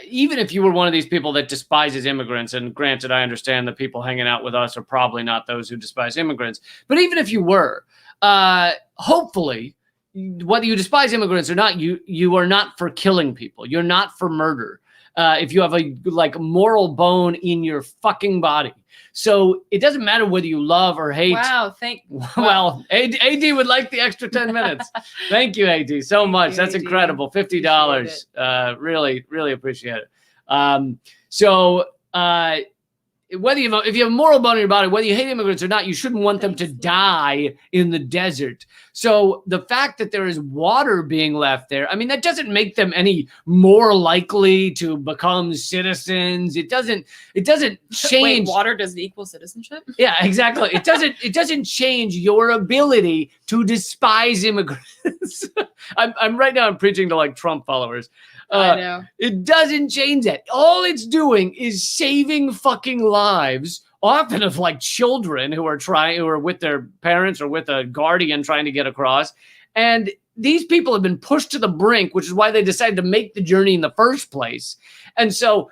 even if you were one of these people that despises immigrants, and granted, I understand the people hanging out with us are probably not those who despise immigrants, but even if you were, hopefully, whether you despise immigrants or not, you are not for killing people. You're not for murder. If you have a moral bone in your fucking body. So it doesn't matter whether you love or hate. Wow, Well, AD would like the extra 10 minutes. Thank you, AD, so much. That's incredible. $50. Really, really appreciate it. So if you have a moral bone in your body, whether you hate immigrants or not, you shouldn't want them to die in the desert. So the fact that there is water being left there, I mean, that doesn't make them any more likely to become citizens. It doesn't change. Wait, water doesn't equal citizenship? Yeah, exactly. It doesn't change your ability to despise immigrants. I'm right now, I'm preaching to like Trump followers. I know. It doesn't change that. All it's doing is saving fucking lives, often of like children who are with their parents or with a guardian trying to get across. And these people have been pushed to the brink, which is why they decided to make the journey in the first place. And so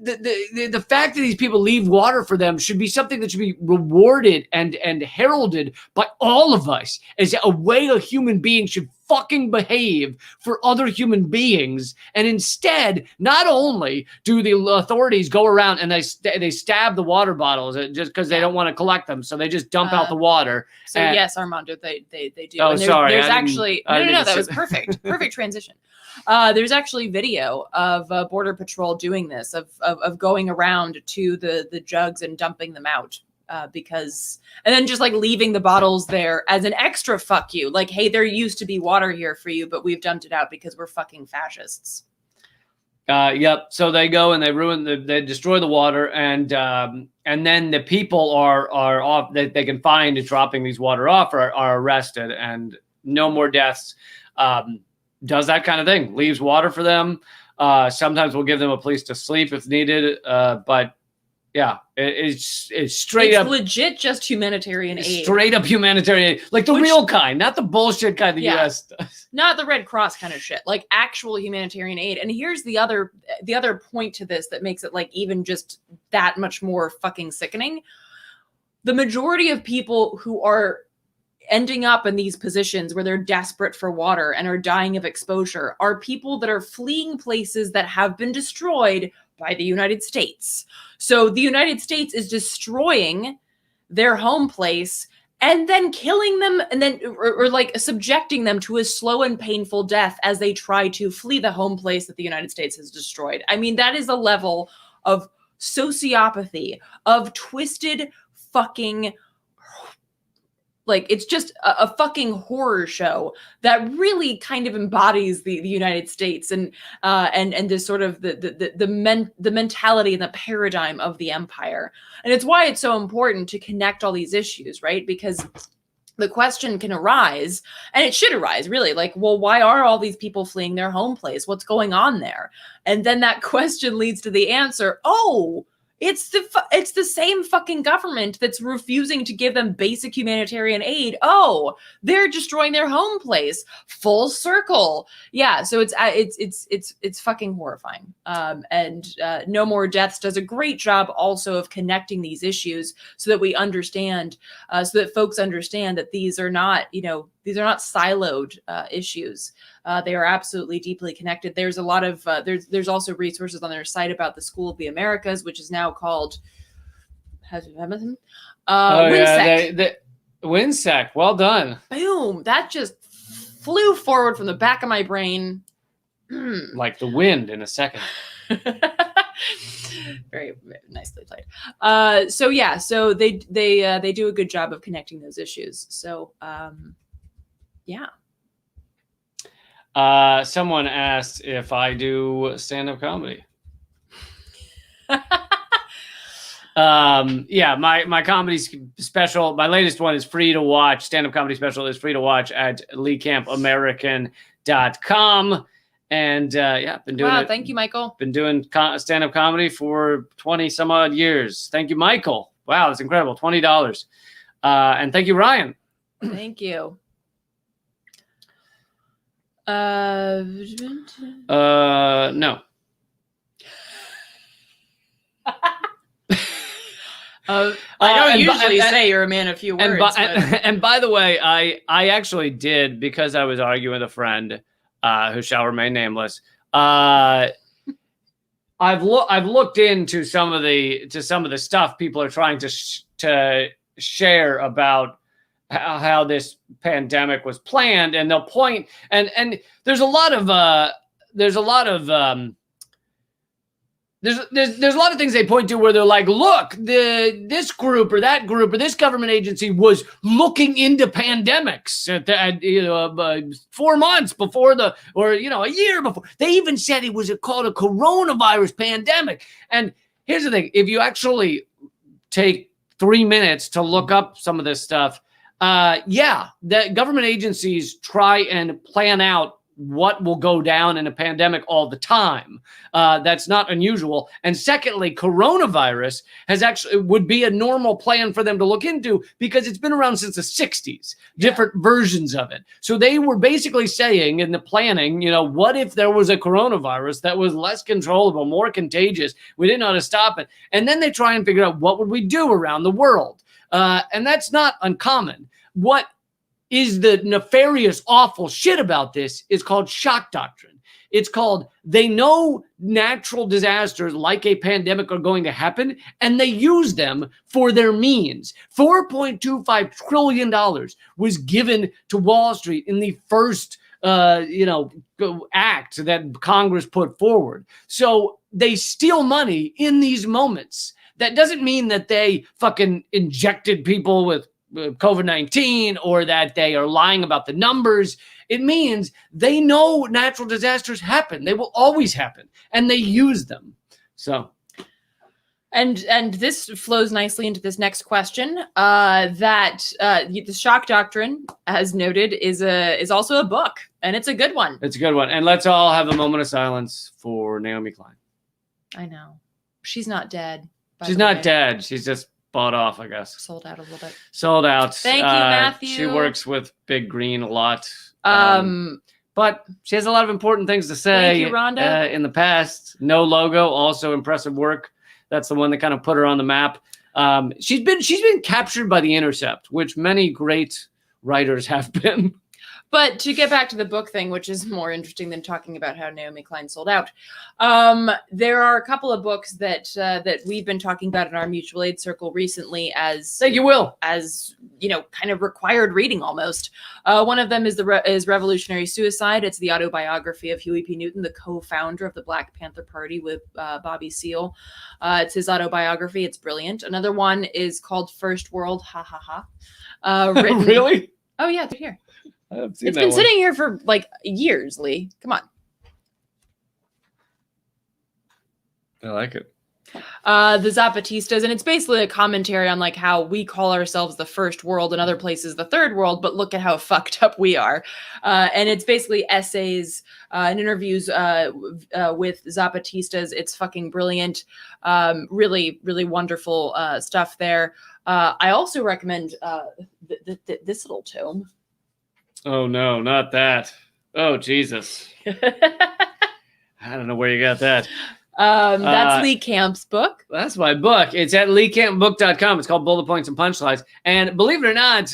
the fact that these people leave water for them should be something that should be rewarded and heralded by all of us as a way a human being should fucking behave for other human beings. And instead, not only do the authorities go around and they stab the water bottles just because they don't want to collect them, so they just dump out the water. So yes, Armando, they do. Oh, sorry. There's actually no. That was perfect. Perfect transition. There's actually video of Border Patrol doing this, of going around to the jugs and dumping them out. And then just like leaving the bottles there as an extra fuck you. Like, hey, there used to be water here for you, but we've dumped it out because we're fucking fascists. Yep. So they go and they destroy the water, and then the people are off. They can find dropping these water off are arrested, and no more deaths. Does that kind of thing, leaves water for them. Sometimes we'll give them a place to sleep if needed, but. Yeah, it's straight up legit just humanitarian aid. Straight up humanitarian aid. Like the real kind, not the bullshit kind the US does. Not the Red Cross kind of shit, like actual humanitarian aid. And here's the other point to this that makes it like even just that much more fucking sickening. The majority of people who are ending up in these positions where they're desperate for water and are dying of exposure are people that are fleeing places that have been destroyed by the United States. So the United States is destroying their home place and then killing them and then or like subjecting them to a slow and painful death as they try to flee the home place that the United States has destroyed. I mean, that is a level of sociopathy, of twisted fucking, like, it's just a fucking horror show that really kind of embodies the United States and this sort of the mentality and the paradigm of the empire. And it's why it's so important to connect all these issues, right? Because the question can arise, and it should arise, really, like, well, why are all these people fleeing their home place? What's going on there? And then that question leads to the answer, oh, it's the same fucking government that's refusing to give them basic humanitarian aid. Oh, they're destroying their home place. Full circle. Yeah, so it's fucking horrifying. And No More Deaths does a great job also of connecting these issues so that we understand, so that folks understand that these are not siloed issues. They are absolutely deeply connected. There's a lot of there's also resources on their site about the School of the Americas, which is now called WinSec. WinSec. Well done. Boom! That just flew forward from the back of my brain, like the wind in a second. Very, very nicely played. So they do a good job of connecting those issues. So yeah. Someone asked if I do stand-up comedy. Yeah, my comedy special, my latest one is free to watch. Stand-up comedy special is free to watch at leecampamerican.com. And yeah, been doing it. Thank you, Michael. Been doing stand-up comedy for 20 some odd years. Thank you, Michael. Wow, that's incredible. $20. And thank you, Ryan. Thank you. No. I don't usually say you're a man of few words. And by the way, I actually did, because I was arguing with a friend who shall remain nameless. I've looked into some of the stuff people are trying to share about how this pandemic was planned, and they'll point and there's a lot of there's a lot of things they point to where they're like, look, this group or that group or this government agency was looking into pandemics at 4 months before a year before. They even said it was called a coronavirus pandemic. And here's the thing: if you actually take 3 minutes to look up some of this stuff, the government agencies try and plan out what will go down in a pandemic all the time. That's not unusual. And secondly, coronavirus would be a normal plan for them to look into because it's been around since the 60s, different versions of it. So they were basically saying in the planning, what if there was a coronavirus that was less controllable, more contagious? We didn't know how to stop it. And then they try and figure out what would we do around the world. And that's not uncommon. What is the nefarious, awful shit about this is called shock doctrine. It's called, they know natural disasters like a pandemic are going to happen, and they use them for their means. $4.25 trillion was given to Wall Street in the first act that Congress put forward. So they steal money in these moments. That doesn't mean that they fucking injected people with COVID-19 or that they are lying about the numbers. It means they know natural disasters happen. They will always happen, and they use them. So, and this flows nicely into this next question. That the shock doctrine, as noted, is also a book, and it's a good one. It's a good one. And let's all have a moment of silence for Naomi Klein. I know she's not dead. She's not dead. She's just bought off, I guess. Sold out a little bit. Sold out. Thank you, Matthew. She works with Big Green a lot. But she has a lot of important things to say. Thank you, Rhonda. In the past. No Logo, also impressive work. That's the one that kind of put her on the map. She's been captured by The Intercept, which many great writers have been. But to get back to the book thing, which is more interesting than talking about how Naomi Klein sold out, there are a couple of books that we've been talking about in our mutual aid circle recently as Thank you, Will. As kind of required reading almost. One of them is is Revolutionary Suicide. It's the autobiography of Huey P. Newton, the co-founder of the Black Panther Party with Bobby Seale. It's his autobiography. It's brilliant. Another one is called First World. Ha ha ha. Really? Oh yeah, it's here. It's been sitting here for like years, Lee. Come on. I like it. The Zapatistas, and it's basically a commentary on like how we call ourselves the first world and other places the third world, but look at how fucked up we are. And it's basically essays and interviews with Zapatistas. It's fucking brilliant. Really, really wonderful stuff there. I also recommend this little tome. Oh, no, not that. Oh, Jesus. I don't know where you got that. That's Lee Camp's book. That's my book. It's at leecampbook.com. It's called Bullet Points and Punchlines. And believe it or not,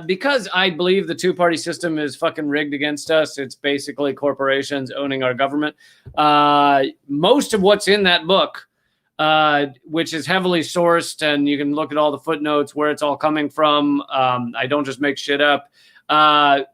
because I believe the two-party system is fucking rigged against us, it's basically corporations owning our government. Most of what's in that book, which is heavily sourced, and you can look at all the footnotes where it's all coming from. I don't just make shit up.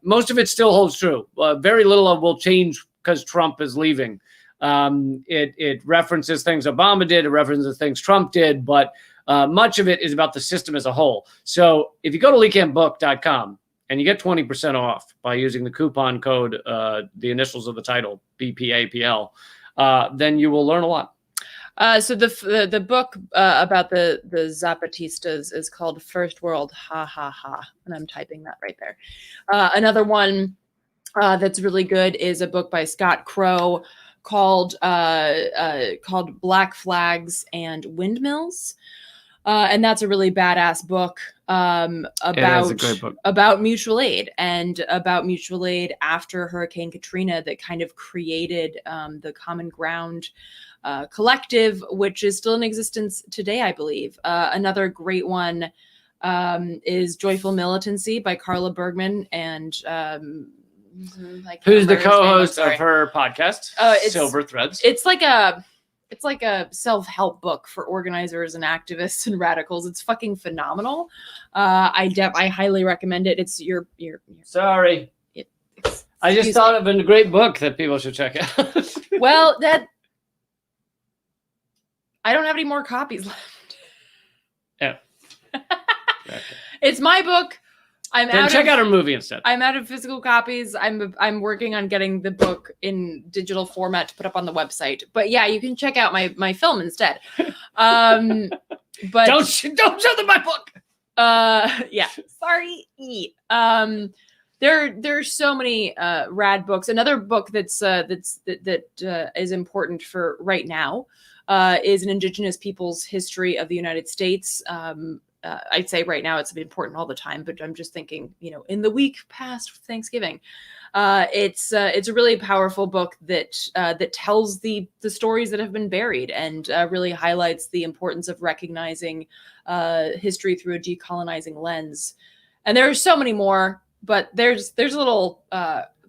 Most of it still holds true. Very little of will change because Trump is leaving. It references things Obama did, it references things Trump did, but much of it is about the system as a whole. So if you go to leecampbook.com and you get 20% off by using the coupon code, the initials of the title, BPAPL, then you will learn a lot. So the book about the Zapatistas is called First World, ha ha ha, and I'm typing that right there. Another one that's really good is a book by Scott Crow called Black Flags and Windmills, and that's a really badass book about mutual aid and about mutual aid after Hurricane Katrina that kind of created the Common Ground collective, which is still in existence today, I believe. Another great one is Joyful Militancy by Carla Bergman, and who's the co-host of her podcast, Silver Threads. It's like a self-help book for organizers and activists and radicals. It's fucking phenomenal. I highly recommend it. It's your sorry. I just thought of a great book that people should check out. Well, I don't have any more copies left. Yeah. Okay. It's my book. Check out our movie instead. I'm out of physical copies. I'm working on getting the book in digital format to put up on the website. But yeah, you can check out my film instead. But don't show them my book. Yeah. Sorry. There's so many rad books. Another book that is important for right now is an Indigenous Peoples History of the United States. I'd say right now it's important all the time, but I'm just thinking, in the week past Thanksgiving, it's a really powerful book that tells the stories that have been buried and really highlights the importance of recognizing history through a decolonizing lens. And there are so many more, but there's a little.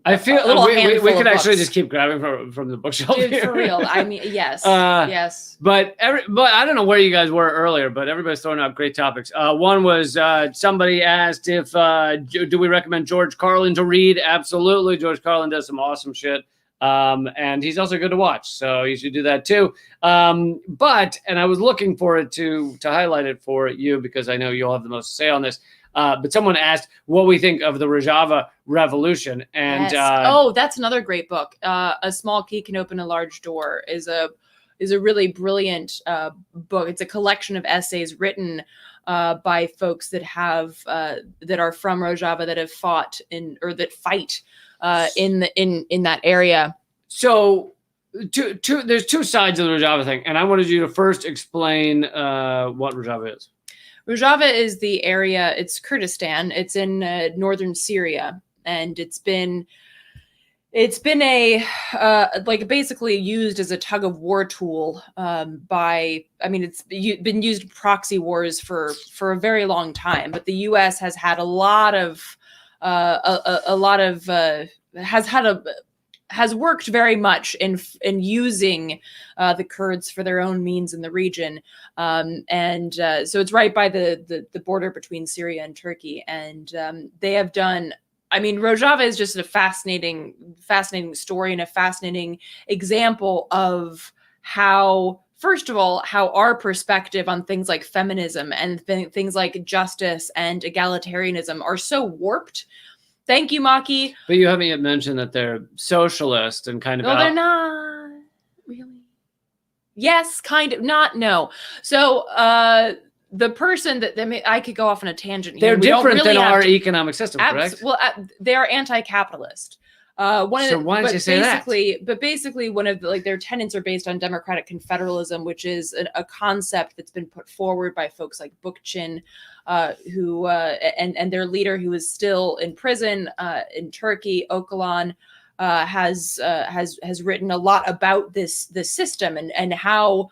I feel we could actually just keep grabbing from the bookshelf. Dude, here. For real. I mean, yes, yes. But I don't know where you guys were earlier, but everybody's throwing out great topics. One was somebody asked if do we recommend George Carlin to read? Absolutely, George Carlin does some awesome shit, and he's also good to watch, so you should do that too. And I was looking for it to highlight it for you because I know you'll have the most to say on this. But someone asked what we think of the Rojava Revolution, and yes. That's another great book. A Small Key Can Open a Large Door is a really brilliant book. It's a collection of essays written by folks that are from Rojava that have fought that fight in that area. So there's two sides of the Rojava thing, and I wanted you to first explain what Rojava is. Rojava is the area, it's Kurdistan, it's in northern Syria, and it's been a basically used as a tug of war tool it's been used in proxy wars for a very long time, but the US has had has worked very much in using the Kurds for their own means in the region. So it's right by the border between Syria and Turkey. And they have done, Rojava is just a fascinating story and a fascinating example of how, first of all, how our perspective on things like feminism and things like justice and egalitarianism are so warped. Thank you, Maki. But you haven't yet mentioned that they're socialist and kind of. No, they're not really. Yes, kind of. Not no. So the person that I could go off on a tangent here. They're different than our economic system, correct? Well, they are anti-capitalist. Why don't you say that? But basically, one of their tenets are based on democratic confederalism, which is a concept that's been put forward by folks like Bookchin, who and their leader, who is still in prison in Turkey, Öcalan, has written a lot about this system and how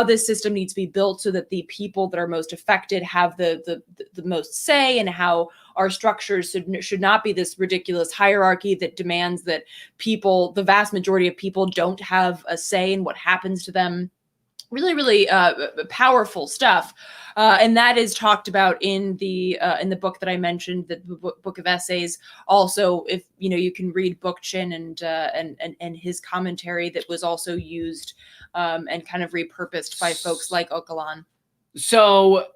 this system needs to be built so that the people that are most affected have the most say, and how our structures should not be this ridiculous hierarchy that demands that the vast majority of people don't have a say in what happens to them. Really, really powerful stuff. And that is talked about in the book that I mentioned, the book of essays. Also, if you can read Bookchin and his commentary that was also used and kind of repurposed by folks like Öcalan. So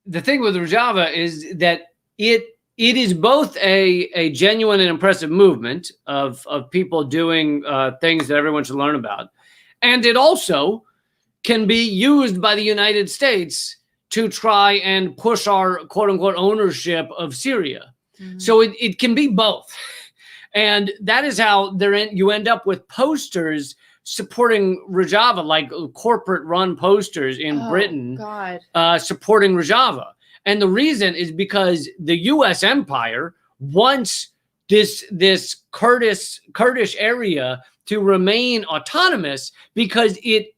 the thing with Rojava is that it is both a genuine and impressive movement of people doing things that everyone should learn about, and it also can be used by the United States to try and push our quote-unquote ownership of Syria. Mm-hmm. So it can be both. And that is how you end up with posters supporting Rojava, like corporate-run posters in Britain supporting Rojava. And the reason is because the U.S. empire wants this Kurdish area to remain autonomous because it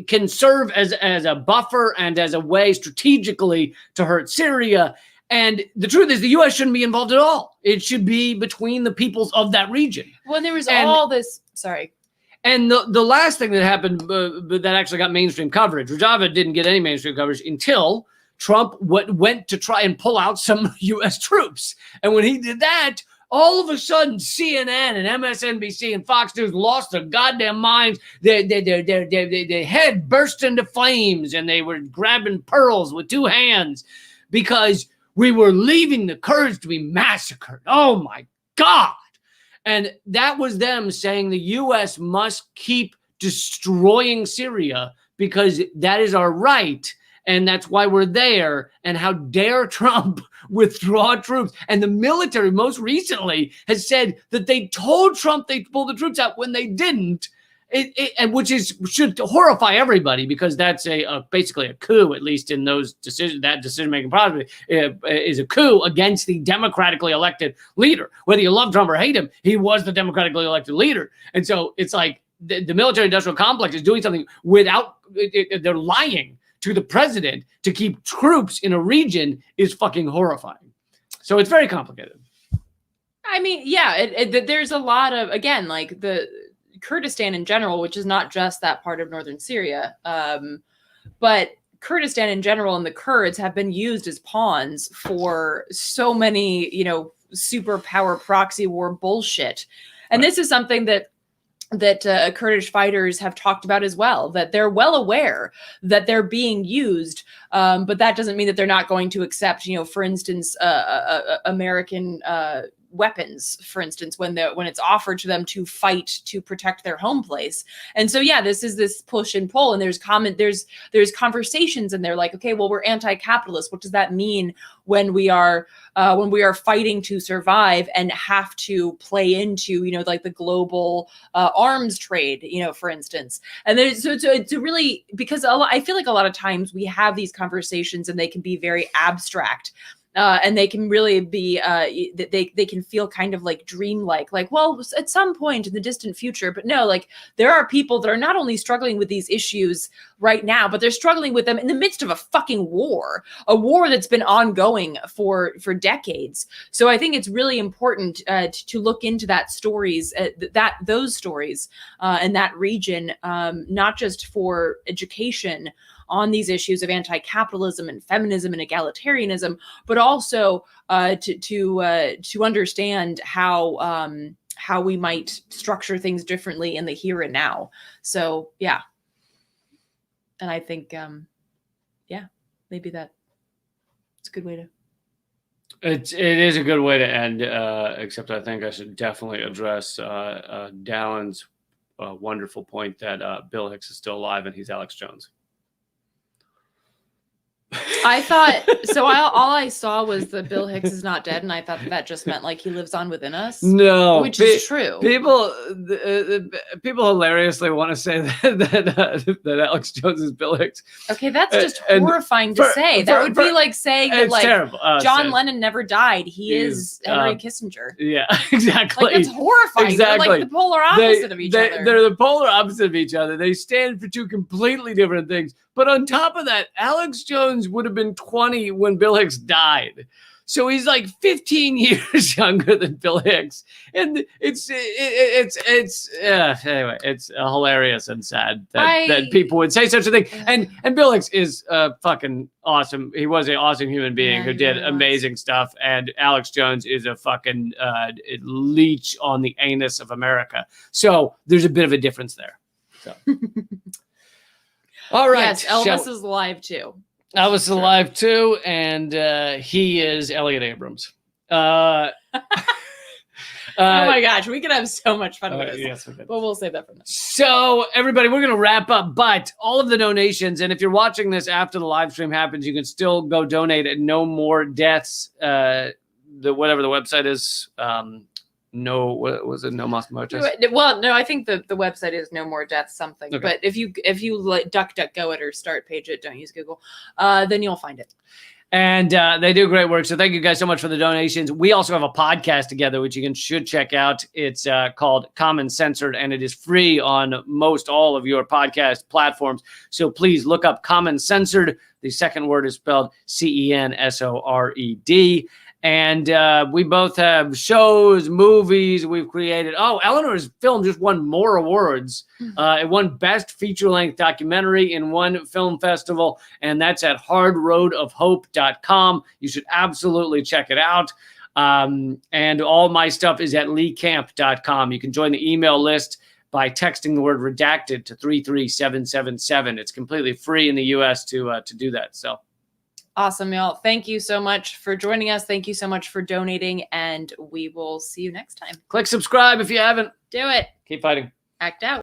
can serve as a buffer and as a way strategically to hurt Syria. And the truth is the U.S. shouldn't be involved at all. It should be between the peoples of that region. Well, there was all this. Sorry. And the last thing that happened that actually got mainstream coverage, Rojava didn't get any mainstream coverage until Trump went to try and pull out some U.S. troops. And when he did that, all of a sudden CNN and MSNBC and Fox News lost their goddamn minds. Their head burst into flames and they were grabbing pearls with two hands because we were leaving the Kurds to be massacred. Oh my God. And that was them saying the U.S. must keep destroying Syria because that is our right. And that's why we're there. And how dare Trump withdraw troops? And the military most recently has said that they told Trump they'd pull the troops out when they didn't. And which should horrify everybody because that's basically a coup, at least in those decisions. That decision-making process is a coup against the democratically elected leader. Whether you love Trump or hate him, he was the democratically elected leader. And so it's like the military-industrial complex is doing something without they're lying to the president to keep troops in a region is fucking horrifying. So it's very complicated. I mean, yeah, there's a lot of, again, like the Kurdistan in general, which is not just that part of northern Syria, but Kurdistan in general and the Kurds have been used as pawns for so many, superpower proxy war bullshit. And This is something that Kurdish fighters have talked about as well, that they're well aware that they're being used, but that doesn't mean that they're not going to accept, for instance, American weapons, for instance, when it's offered to them to fight to protect their home place. And so, yeah, this is this push and pull, and there's conversations, and they're like, okay, well, we're anti-capitalist. What does that mean when we are fighting to survive and have to play into, like the global arms trade, for instance? And there's so it's really, because I feel like a lot of times we have these conversations and they can be very abstract. And they can really be, they can feel kind of like dreamlike, like, well, at some point in the distant future. But no, like there are people that are not only struggling with these issues right now, but they're struggling with them in the midst of a fucking war, a war that's been ongoing for decades. So I think it's really important to look into those stories in that region, not just for education on these issues of anti-capitalism and feminism and egalitarianism, but also to understand how we might structure things differently in the here and now. So yeah, and I think maybe that's a good way to. It is a good way to end. Except I think I should definitely address Dallin's wonderful point that Bill Hicks is still alive and he's Alex Jones. I thought so. All I saw was that Bill Hicks is not dead, and I thought that just meant like he lives on within us. No, which is true. People hilariously want to say that Alex Jones is Bill Hicks. Okay, that's just horrifying to say. That would be like saying that like terrible. John Lennon never died. He is Henry Kissinger. Yeah, exactly. Like that's horrifying. Exactly. They're like the polar opposite of each other. They're the polar opposite of each other. They stand for two completely different things. But on top of that, Alex Jones would have been 20 when Bill Hicks died. So he's like 15 years younger than Bill Hicks. And anyway, it's hilarious and sad that people would say such a thing. And Bill Hicks is fucking awesome. He was an awesome human being who did amazing stuff. And Alex Jones is a fucking leech on the anus of America. So there's a bit of a difference there. So. All right. Yes, Elvis is alive too. Elvis is alive too, and he is Elliot Abrams. Oh my gosh, we could have so much fun with this. Yes, we could. But we'll save that for now. So, everybody, we're going to wrap up, but all of the donations, and if you're watching this after the live stream happens, you can still go donate at No More Deaths, whatever the website is. No, what was it? No Mas Muertos? Well, no, I think the website is No More Deaths something. Okay. But if you like DuckDuckGo it or start page it, don't use Google, then you'll find it. And they do great work. So thank you guys so much for the donations. We also have a podcast together, which you should check out. It's called Common Censored, and it is free on most all of your podcast platforms. So please look up Common Censored. The second word is spelled CENSORED. And we both have shows, movies we've created. Oh, Eleanor's film just won more awards. It won Best Feature-Length Documentary in one film festival, and that's at hardroadofhope.com. You should absolutely check it out. And all my stuff is at leecamp.com. You can join the email list by texting the word redacted to 33777. It's completely free in the US to do that. So awesome, y'all. Thank you so much for joining us. Thank you so much for donating, and we will see you next time. click subscribe if you haven't. Do it. Keep fighting. Act out.